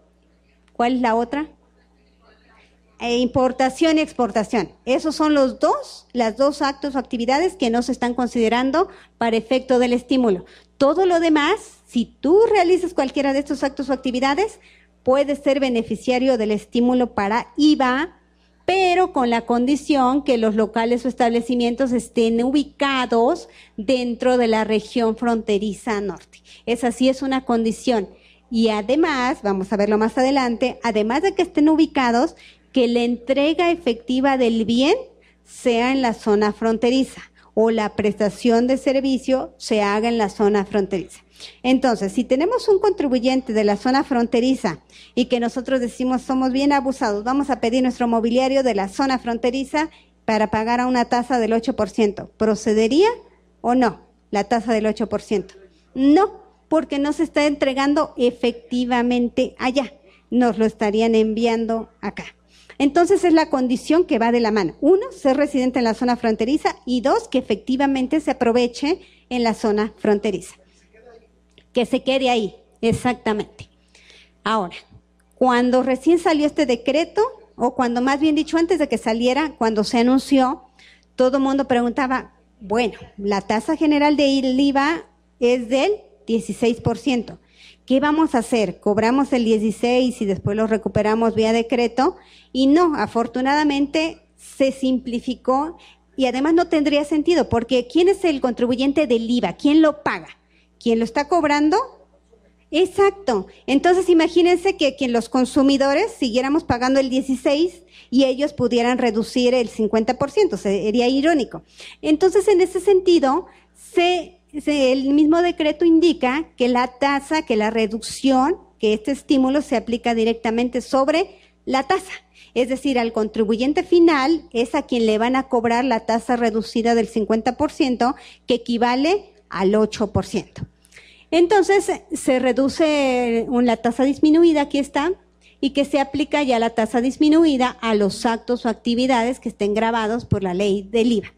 ¿Cuál es la otra? Importación y exportación. Esos son las dos actos o actividades que no se están considerando para efecto del estímulo. Todo lo demás, si tú realizas cualquiera de estos actos o actividades, puedes ser beneficiario del estímulo para IVA, pero con la condición que los locales o establecimientos estén ubicados dentro de la región fronteriza norte. Esa sí es una condición. Y además, vamos a verlo más adelante, además de que estén ubicados, que la entrega efectiva del bien sea en la zona fronteriza o la prestación de servicio se haga en la zona fronteriza. Entonces, si tenemos un contribuyente de la zona fronteriza y que nosotros decimos somos bien abusados, vamos a pedir nuestro mobiliario de la zona fronteriza para pagar a una tasa del 8%, ¿procedería o no la tasa del 8%? No, porque no se está entregando efectivamente allá, nos lo estarían enviando acá. Entonces es la condición que va de la mano. 1, ser residente en la zona fronteriza y 2, que efectivamente se aproveche en la zona fronteriza. Que se quede ahí, exactamente. Ahora, cuando recién salió este decreto, o cuando más bien dicho antes de que saliera, cuando se anunció, todo el mundo preguntaba, bueno, la tasa general del IVA es del 16%. ¿Qué vamos a hacer? ¿Cobramos el 16 y después lo recuperamos vía decreto? Y no, afortunadamente se simplificó y además no tendría sentido, porque ¿quién es el contribuyente del IVA? ¿Quién lo paga? ¿Quién lo está cobrando? Exacto. Entonces imagínense que los consumidores siguiéramos pagando el 16 y ellos pudieran reducir el 50%, sería irónico. Entonces en ese sentido, el mismo decreto indica que la tasa, que la reducción, que este estímulo se aplica directamente sobre la tasa. Es decir, al contribuyente final es a quien le van a cobrar la tasa reducida del 50%, que equivale al 8%. Entonces, se reduce la tasa disminuida, aquí está, y que se aplica ya la tasa disminuida a los actos o actividades que estén grabados por la ley del IVA.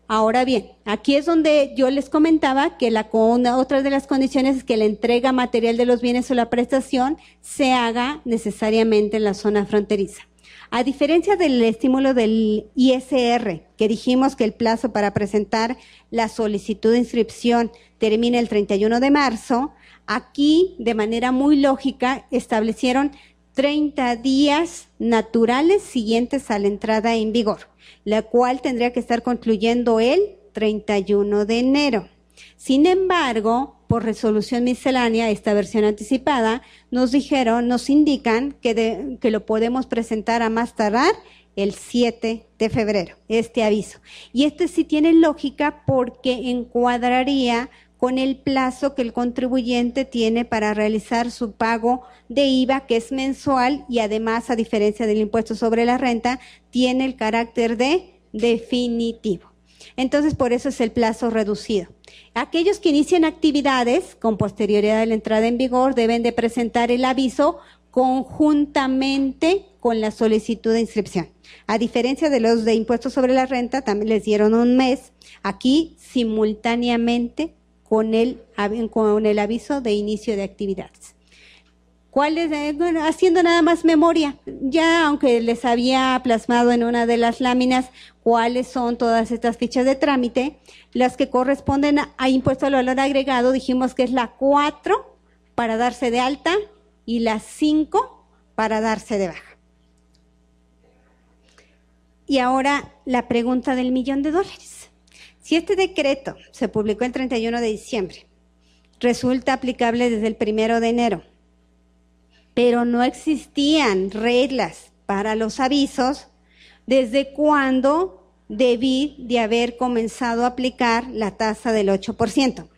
Ahora bien, aquí es donde yo les comentaba que otra de las condiciones es que la entrega material de los bienes o la prestación se haga necesariamente en la zona fronteriza. A diferencia del estímulo del ISR, que dijimos que el plazo para presentar la solicitud de inscripción termina el 31 de marzo, aquí de manera muy lógica establecieron 30 días naturales siguientes a la entrada en vigor, la cual tendría que estar concluyendo el 31 de enero. Sin embargo, por resolución miscelánea, esta versión anticipada, nos indican que lo podemos presentar a más tardar el 7 de febrero, este aviso. Y este sí tiene lógica porque encuadraría con el plazo que el contribuyente tiene para realizar su pago de IVA, que es mensual y además, a diferencia del impuesto sobre la renta, tiene el carácter de definitivo. Entonces, por eso es el plazo reducido. Aquellos que inician actividades con posterioridad a la entrada en vigor deben de presentar el aviso conjuntamente con la solicitud de inscripción. A diferencia de los de impuestos sobre la renta, también les dieron un mes, aquí simultáneamente con el aviso de inicio de actividades. ¿Cuáles? Bueno, haciendo nada más memoria, ya aunque les había plasmado en una de las láminas cuáles son todas estas fichas de trámite, las que corresponden a impuesto al valor agregado, dijimos que es la 4 para darse de alta y la 5 para darse de baja. Y ahora la pregunta del $1,000,000. Si este decreto se publicó el 31 de diciembre, resulta aplicable desde el 1 de enero, pero no existían reglas para los avisos, ¿desde cuándo debí de haber comenzado a aplicar la tasa del 8%?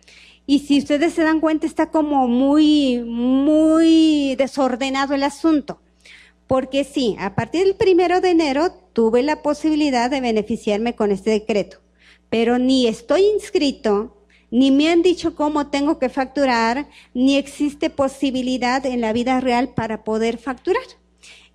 Y si ustedes se dan cuenta, está como muy desordenado el asunto. Porque sí, a partir del 1 de enero tuve la posibilidad de beneficiarme con este decreto, pero ni estoy inscrito, ni me han dicho cómo tengo que facturar, ni existe posibilidad en la vida real para poder facturar.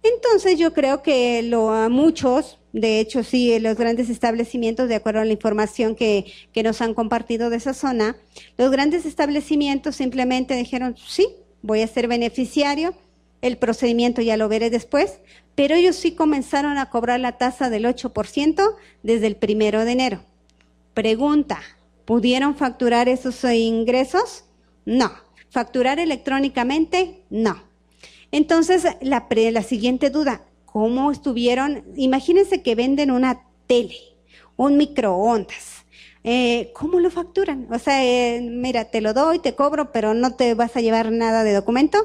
Entonces yo creo que a muchos, de hecho sí, los grandes establecimientos, de acuerdo a la información que nos han compartido de esa zona, los grandes establecimientos simplemente dijeron, sí, voy a ser beneficiario, el procedimiento ya lo veré después, pero ellos sí comenzaron a cobrar la tasa del 8% desde el 1 de enero. Pregunta, ¿pudieron facturar esos ingresos? No. ¿Facturar electrónicamente? No. Entonces, la siguiente duda, ¿cómo estuvieron? Imagínense que venden una tele, un microondas. ¿Cómo lo facturan? O sea, mira, te lo doy, te cobro, pero no te vas a llevar nada de documento.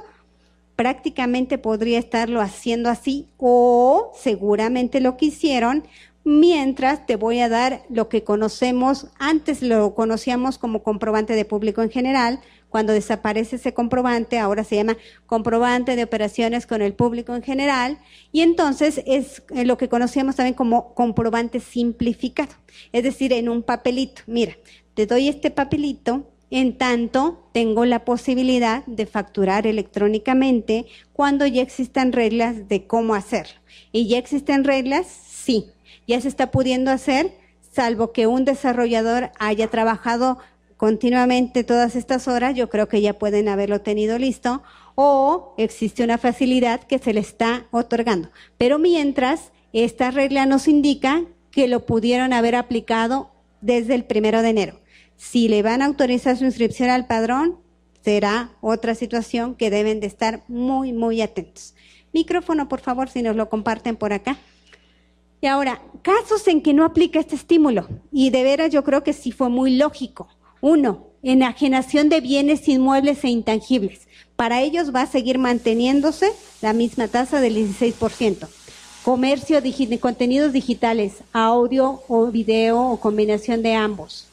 Prácticamente podría estarlo haciendo así, o seguramente lo que hicieron, mientras te voy a dar lo que conocemos, antes lo conocíamos como comprobante de público en general. Cuando desaparece ese comprobante, ahora se llama comprobante de operaciones con el público en general, y entonces es lo que conocíamos también como comprobante simplificado, es decir, en un papelito. Mira, te doy este papelito, en tanto tengo la posibilidad de facturar electrónicamente cuando ya existan reglas de cómo hacerlo. ¿Y ya existen reglas? Sí, ya se está pudiendo hacer, salvo que un desarrollador haya trabajado continuamente todas estas horas, yo creo que ya pueden haberlo tenido listo, o existe una facilidad que se le está otorgando. Pero mientras, esta regla nos indica que lo pudieron haber aplicado desde el 1 de enero. Si le van a autorizar su inscripción al padrón, será otra situación que deben de estar muy atentos. Micrófono, por favor, si nos lo comparten por acá. Y ahora, casos en que no aplica este estímulo, y de veras yo creo que sí fue muy lógico. 1, enajenación de bienes inmuebles e intangibles. Para ellos va a seguir manteniéndose la misma tasa del 16%. Comercio de contenidos digitales, audio o video o combinación de ambos.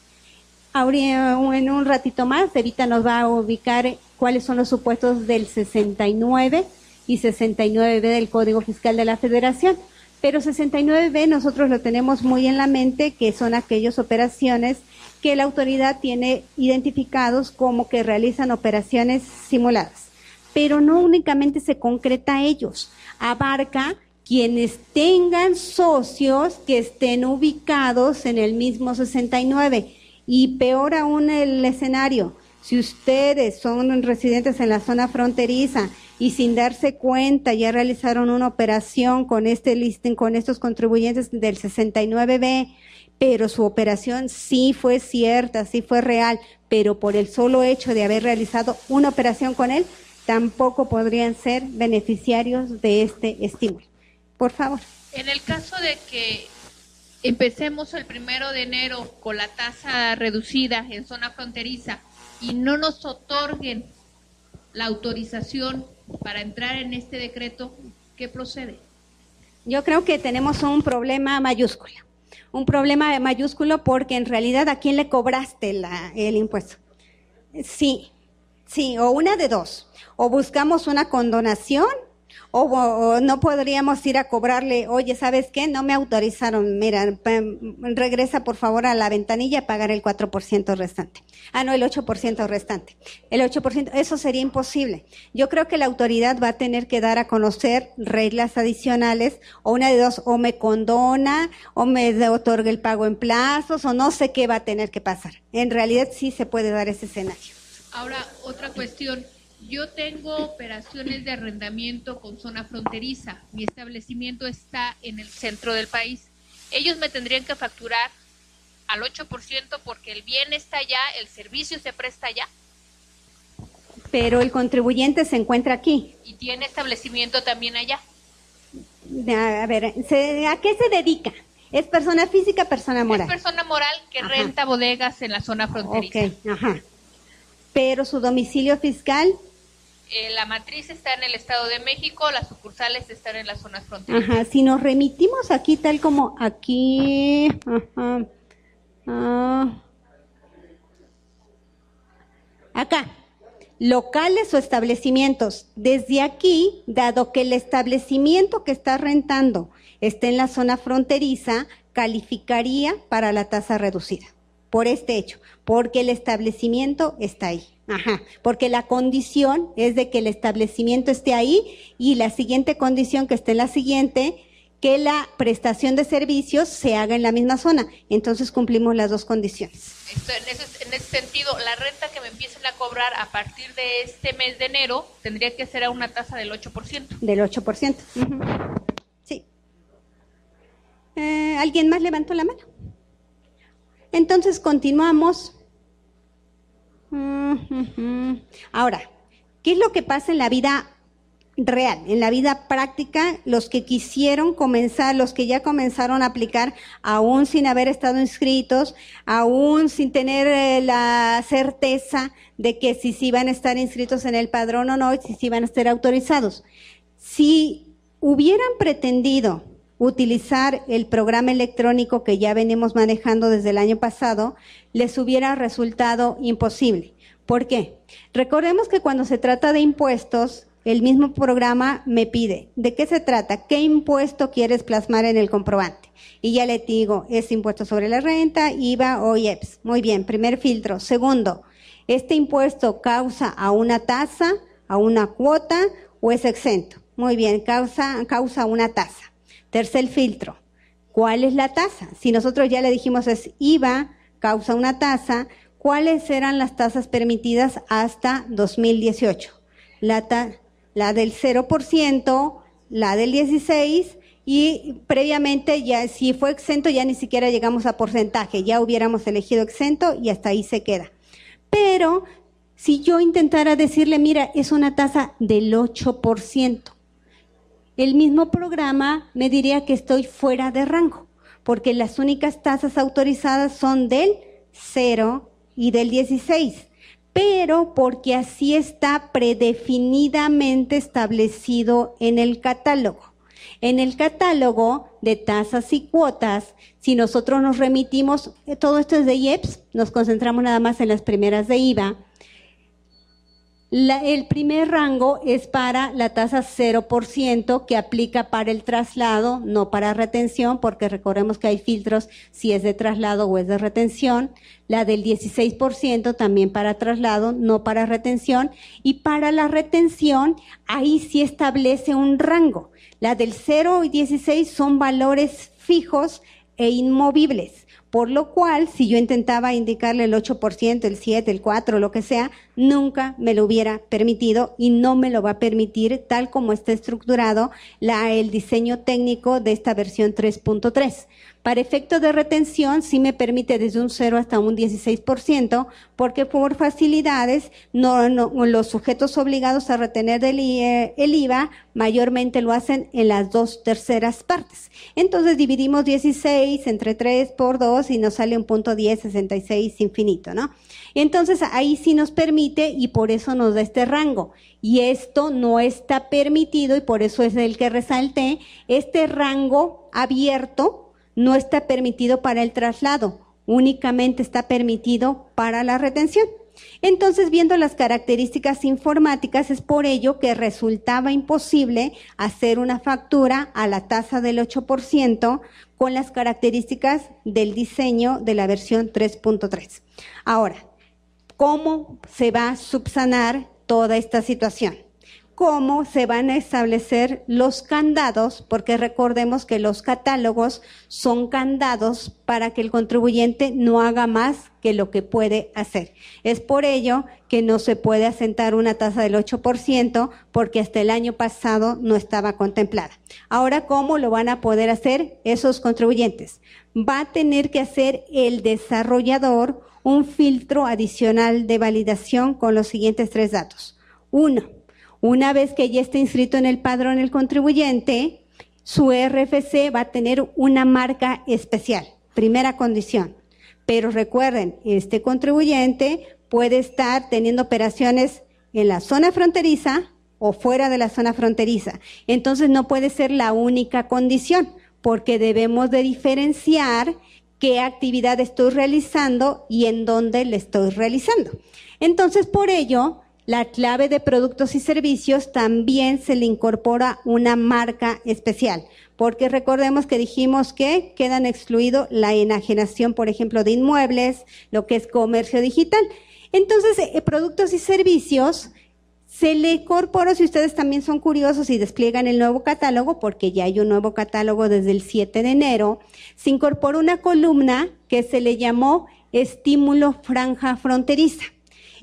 En un ratito más, Evita nos va a ubicar cuáles son los supuestos del 69 y 69B del Código Fiscal de la Federación. Pero 69B nosotros lo tenemos muy en la mente, que son aquellas operaciones que la autoridad tiene identificados como que realizan operaciones simuladas. Pero no únicamente se concreta a ellos, abarca quienes tengan socios que estén ubicados en el mismo 69. Y peor aún el escenario, si ustedes son residentes en la zona fronteriza y sin darse cuenta ya realizaron una operación con este listing, con estos contribuyentes del 69B, pero su operación sí fue cierta, sí fue real, pero por el solo hecho de haber realizado una operación con él, tampoco podrían ser beneficiarios de este estímulo. Por favor. En el caso de que empecemos el 1 de enero con la tasa reducida en zona fronteriza y no nos otorguen la autorización para entrar en este decreto, ¿qué procede? Yo creo que tenemos un problema mayúsculo. Un problema mayúsculo porque en realidad ¿a quién le cobraste el impuesto? Sí, o una de dos. O buscamos una condonación o no podríamos ir a cobrarle, oye, ¿sabes qué? No me autorizaron, mira, regresa por favor a la ventanilla a pagar el 4% restante. No, el 8% restante. El 8%, eso sería imposible. Yo creo que la autoridad va a tener que dar a conocer reglas adicionales, o una de dos, o me condona, o me otorga el pago en plazos, o no sé qué va a tener que pasar. En realidad sí se puede dar ese escenario. Ahora, otra cuestión. Yo tengo operaciones de arrendamiento con zona fronteriza. Mi establecimiento está en el centro del país. Ellos me tendrían que facturar al 8% porque el bien está allá, el servicio se presta allá. Pero el contribuyente se encuentra aquí. Y tiene establecimiento también allá. A ver, ¿a qué se dedica? ¿Es persona física, persona moral? Es persona moral que renta bodegas en la zona fronteriza. Ok, ajá. Pero su domicilio fiscal... La matriz está en el Estado de México, las sucursales están en las zonas fronterizas. Ajá, si nos remitimos aquí tal como aquí... acá, locales o establecimientos. Desde aquí, dado que el establecimiento que está rentando está en la zona fronteriza, calificaría para la tasa reducida. Por este hecho, porque el establecimiento está ahí. Ajá, porque la condición es de que el establecimiento esté ahí y la siguiente condición que esté en la siguiente, que la prestación de servicios se haga en la misma zona. Entonces cumplimos las dos condiciones. En ese sentido, la renta que me empiecen a cobrar a partir de este mes de enero tendría que ser a una tasa del 8%. Del 8%. Uh-huh. Sí. ¿Alguien más levantó la mano? Entonces continuamos. Ahora, ¿qué es lo que pasa en la vida real, en la vida práctica? Los que quisieron comenzar, los que ya comenzaron a aplicar, aún sin haber estado inscritos, aún sin tener la certeza de que si van a estar inscritos en el padrón o no, y si van a estar autorizados. Si hubieran pretendido utilizar el programa electrónico que ya venimos manejando desde el año pasado, les hubiera resultado imposible. ¿Por qué? Recordemos que cuando se trata de impuestos, el mismo programa me pide, ¿de qué se trata? ¿Qué impuesto quieres plasmar en el comprobante? Y ya le digo, es impuesto sobre la renta, IVA o IEPS. Muy bien, primer filtro. Segundo, ¿este impuesto causa a una tasa, a una cuota o es exento? Muy bien, causa una tasa. Tercer filtro, ¿cuál es la tasa? Si nosotros ya le dijimos es IVA, causa una tasa, ¿cuáles eran las tasas permitidas hasta 2018? La del 0%, la del 16% y previamente ya si fue exento ya ni siquiera llegamos a porcentaje, ya hubiéramos elegido exento y hasta ahí se queda. Pero si yo intentara decirle, mira, es una tasa del 8%, el mismo programa me diría que estoy fuera de rango, porque las únicas tasas autorizadas son del 0 y del 16%, pero porque así está predefinidamente establecido en el catálogo. En el catálogo de tasas y cuotas, si nosotros nos remitimos, todo esto es de IEPS, nos concentramos nada más en las primeras de IVA. El primer rango es para la tasa 0% que aplica para el traslado, no para retención, porque recordemos que hay filtros si es de traslado o es de retención. La del 16% también para traslado, no para retención. Y para la retención, ahí sí establece un rango. La del 0 y 16 son valores fijos e inmovibles. Por lo cual, si yo intentaba indicarle el 8%, el 7%, el 4%, lo que sea, nunca me lo hubiera permitido y no me lo va a permitir tal como está estructurado el diseño técnico de esta versión 3.3. Para efecto de retención, sí me permite desde un 0 hasta un 16%, porque por facilidades, los sujetos obligados a retener el IVA mayormente lo hacen en las 2/3 partes. Entonces dividimos 16 entre 3 por 2 y nos sale un punto 1066 infinito, ¿no? Entonces ahí sí nos permite y por eso nos da este rango. Y esto no está permitido y por eso es el que resalté, este rango abierto no está permitido para el traslado, únicamente está permitido para la retención. Entonces, viendo las características informáticas, es por ello que resultaba imposible hacer una factura a la tasa del 8% con las características del diseño de la versión 3.3. Ahora, ¿cómo se va a subsanar toda esta situación? cómo se van a establecer los candados, porque recordemos que los catálogos son candados para que el contribuyente no haga más que lo que puede hacer. Es por ello que no se puede asentar una tasa del 8% porque hasta el año pasado no estaba contemplada. Ahora, ¿cómo lo van a poder hacer esos contribuyentes? Va a tener que hacer el desarrollador un filtro adicional de validación con los siguientes 3 datos. 1. Una vez que ya esté inscrito en el padrón el contribuyente, su RFC va a tener una marca especial, primera condición. Pero recuerden, este contribuyente puede estar teniendo operaciones en la zona fronteriza o fuera de la zona fronteriza. Entonces no puede ser la única condición, porque debemos de diferenciar qué actividad estoy realizando y en dónde la estoy realizando. Entonces, por ello, la clave de productos y servicios también se le incorpora una marca especial, porque recordemos que dijimos que quedan excluidos la enajenación, por ejemplo, de inmuebles, lo que es comercio digital. Entonces, productos y servicios se le incorpora, si ustedes también son curiosos y despliegan el nuevo catálogo, porque ya hay un nuevo catálogo desde el 7 de enero, se incorpora una columna que se le llamó estímulo franja fronteriza.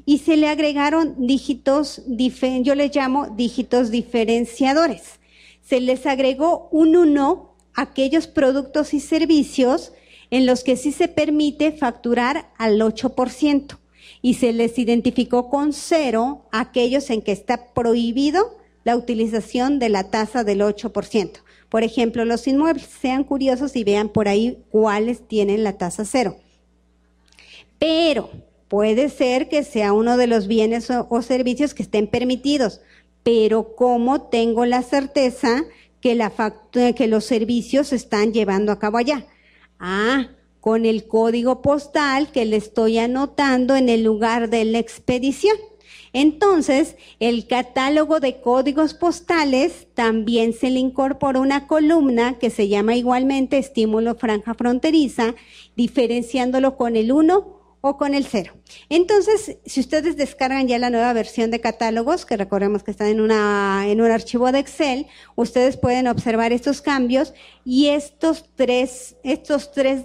Y se le agregaron dígitos, yo les llamo dígitos diferenciadores. Se les agregó un 1 a aquellos productos y servicios en los que sí se permite facturar al 8%. Y se les identificó con 0 a aquellos en que está prohibido la utilización de la tasa del 8%. Por ejemplo, los inmuebles. Sean curiosos y vean por ahí cuáles tienen la tasa 0. Pero puede ser que sea uno de los bienes o servicios que estén permitidos, pero ¿cómo tengo la certeza que los servicios se están llevando a cabo allá? Con el código postal que le estoy anotando en el lugar de la expedición. Entonces, el catálogo de códigos postales también se le incorpora una columna que se llama igualmente estímulo franja fronteriza, diferenciándolo con el 1 o con el 0. Entonces, si ustedes descargan ya la nueva versión de catálogos, que recordemos que están en un archivo de Excel, ustedes pueden observar estos cambios y estos tres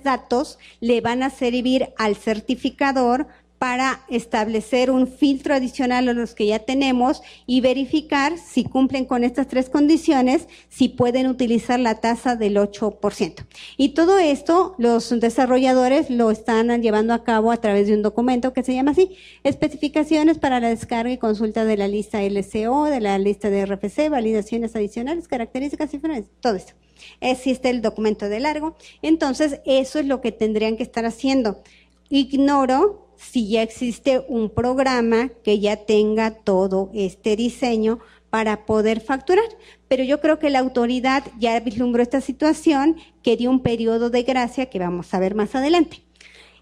datos le van a servir al certificador para establecer un filtro adicional a los que ya tenemos y verificar si cumplen con estas 3 condiciones, si pueden utilizar la tasa del 8%. Y todo esto los desarrolladores lo están llevando a cabo a través de un documento que se llama así, especificaciones para la descarga y consulta de la lista LCO, de la lista de RFC, validaciones adicionales, características diferentes, todo esto. Existe el documento de largo. Entonces, eso es lo que tendrían que estar haciendo. Ignoro si ya existe un programa que ya tenga todo este diseño para poder facturar. Pero yo creo que la autoridad ya vislumbró esta situación, que dio un periodo de gracia que vamos a ver más adelante.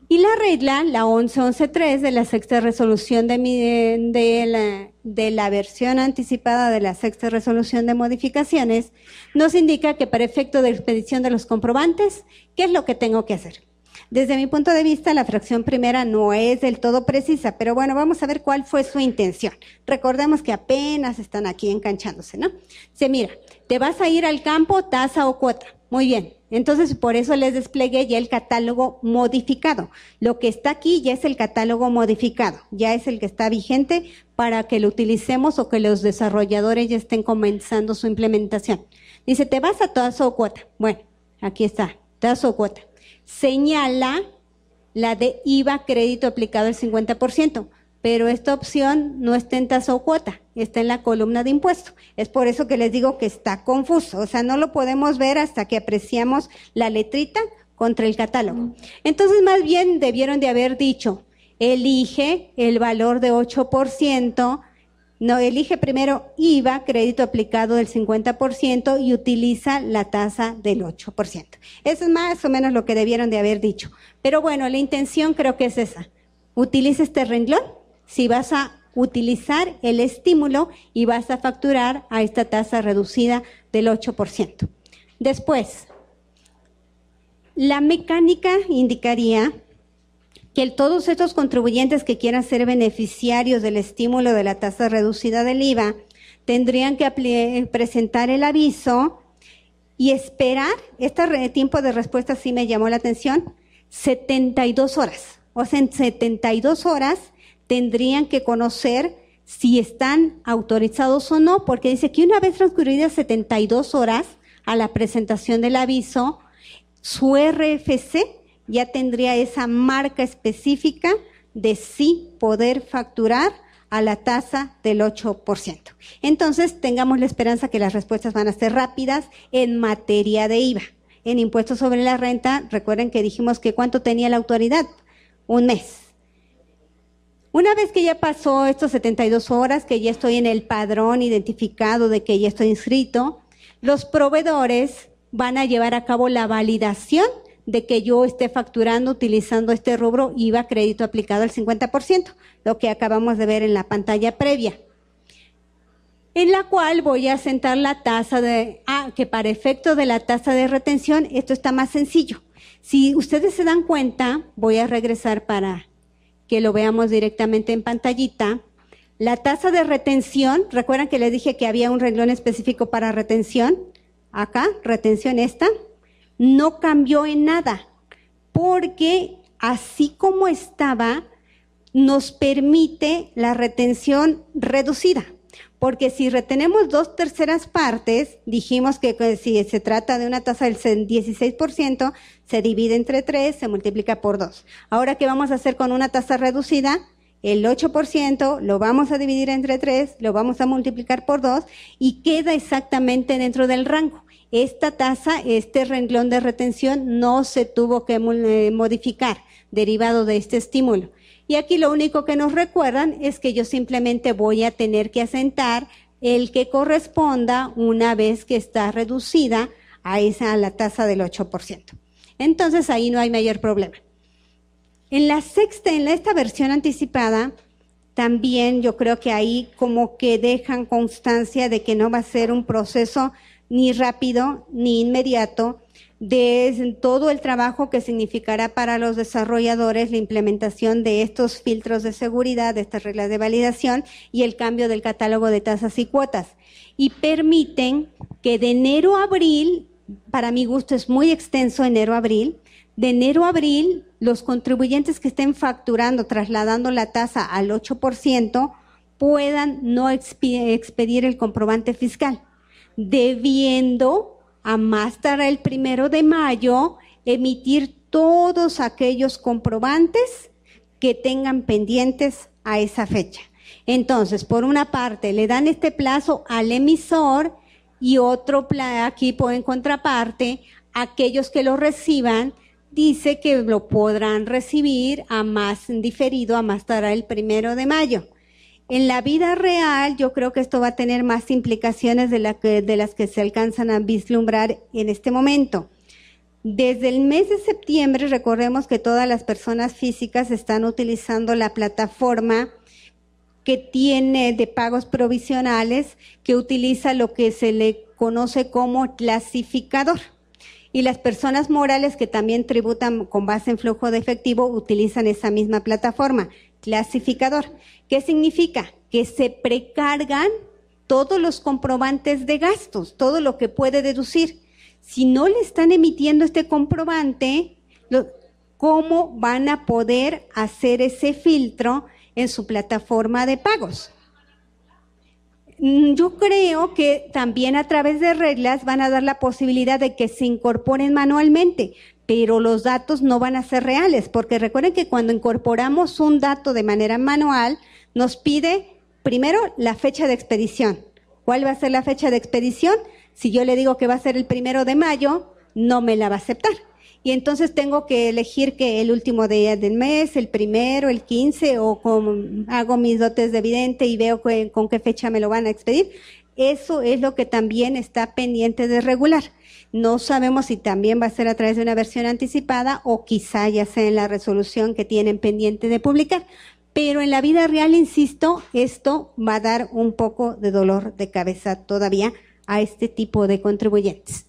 Y la regla, la 11.11.3 de la sexta resolución de la versión anticipada de la sexta resolución de modificaciones, nos indica que para efecto de expedición de los comprobantes, ¿qué es lo que tengo que hacer? Desde mi punto de vista, la fracción primera no es del todo precisa, pero bueno, vamos a ver cuál fue su intención. Recordemos que apenas están aquí enganchándose, ¿no? Se mira, te vas a ir al campo, tasa o cuota. Muy bien. Entonces, por eso les desplegué ya el catálogo modificado. Lo que está aquí ya es el catálogo modificado, ya es el que está vigente para que lo utilicemos o que los desarrolladores ya estén comenzando su implementación. Dice, ¿te vas a tasa o cuota? Bueno, aquí está, tasa o cuota. Señala la de IVA crédito aplicado al 50%, pero esta opción no está en tasa o cuota, está en la columna de impuesto. Es por eso que les digo que está confuso, o sea, no lo podemos ver hasta que apreciamos la letrita contra el catálogo. Entonces, más bien debieron de haber dicho, elige el valor de 8%, no, elige primero IVA, crédito aplicado del 50% y utiliza la tasa del 8%. Eso es más o menos lo que debieron de haber dicho. Pero bueno, la intención creo que es esa. Utiliza este renglón si vas a utilizar el estímulo y vas a facturar a esta tasa reducida del 8%. Después, la mecánica indicaría que todos estos contribuyentes que quieran ser beneficiarios del estímulo de la tasa reducida del IVA tendrían que presentar el aviso y esperar. Este tiempo de respuesta sí me llamó la atención, 72 horas. O sea, en 72 horas tendrían que conocer si están autorizados o no, porque dice que una vez transcurridas 72 horas a la presentación del aviso, su RFC ya tendría esa marca específica de sí poder facturar a la tasa del 8%. Entonces, tengamos la esperanza que las respuestas van a ser rápidas en materia de IVA. En impuestos sobre la renta, recuerden que dijimos que ¿cuánto tenía la autoridad? Un mes. Una vez que ya pasó estos 72 horas, que ya estoy en el padrón identificado de que ya estoy inscrito, los proveedores van a llevar a cabo la validación de que yo esté facturando utilizando este rubro IVA crédito aplicado al 50%, lo que acabamos de ver en la pantalla previa, en la cual voy a sentar la tasa que para efecto de la tasa de retención, esto está más sencillo. Si ustedes se dan cuenta, voy a regresar para que lo veamos directamente en pantallita. La tasa de retención, recuerdan que les dije que había un renglón específico para retención, acá, retención esta, no cambió en nada, porque así como estaba, nos permite la retención reducida. Porque si retenemos 2/3 partes, dijimos que si se trata de una tasa del 16%, se divide entre 3, se multiplica por 2. Ahora, ¿qué vamos a hacer con una tasa reducida? El 8% lo vamos a dividir entre 3, lo vamos a multiplicar por 2 y queda exactamente dentro del rango. Esta tasa, este renglón de retención no se tuvo que modificar derivado de este estímulo. Y aquí lo único que nos recuerdan es que yo simplemente voy a tener que asentar el que corresponda una vez que está reducida a la tasa del 8%. Entonces ahí no hay mayor problema. En esta versión anticipada, también yo creo que ahí como que dejan constancia de que no va a ser un proceso ni rápido ni inmediato, de todo el trabajo que significará para los desarrolladores la implementación de estos filtros de seguridad, de estas reglas de validación y el cambio del catálogo de tasas y cuotas. Y permiten que de enero a abril, para mi gusto es muy extenso enero a abril, de enero a abril los contribuyentes que estén facturando, trasladando la tasa al 8%, puedan no expedir el comprobante fiscal, debiendo a más tardar el 1 de mayo, emitir todos aquellos comprobantes que tengan pendientes a esa fecha. Entonces, por una parte, le dan este plazo al emisor y otro aquí en contraparte, aquellos que lo reciban, dice que lo podrán recibir a más diferido, a más tardar el 1 de mayo. En la vida real, yo creo que esto va a tener más implicaciones de las que se alcanzan a vislumbrar en este momento. Desde el mes de septiembre, recordemos que todas las personas físicas están utilizando la plataforma que tiene de pagos provisionales, que utiliza lo que se le conoce como clasificador. Y las personas morales que también tributan con base en flujo de efectivo utilizan esa misma plataforma, clasificador. ¿Qué significa? Que se precargan todos los comprobantes de gastos, todo lo que puede deducir. Si no le están emitiendo este comprobante, ¿cómo van a poder hacer ese filtro en su plataforma de pagos? Yo creo que también a través de reglas van a dar la posibilidad de que se incorporen manualmente, pero los datos no van a ser reales, porque recuerden que cuando incorporamos un dato de manera manual, nos pide primero la fecha de expedición. ¿Cuál va a ser la fecha de expedición? Si yo le digo que va a ser el 1 de mayo, no me la va a aceptar. Y entonces tengo que elegir que el último día del mes, el 1, el 15, o hago mis dotes de vidente y veo con qué fecha me lo van a expedir. Eso es lo que también está pendiente de regular. No sabemos si también va a ser a través de una versión anticipada o quizá ya sea en la resolución que tienen pendiente de publicar. Pero en la vida real, insisto, esto va a dar un poco de dolor de cabeza todavía a este tipo de contribuyentes.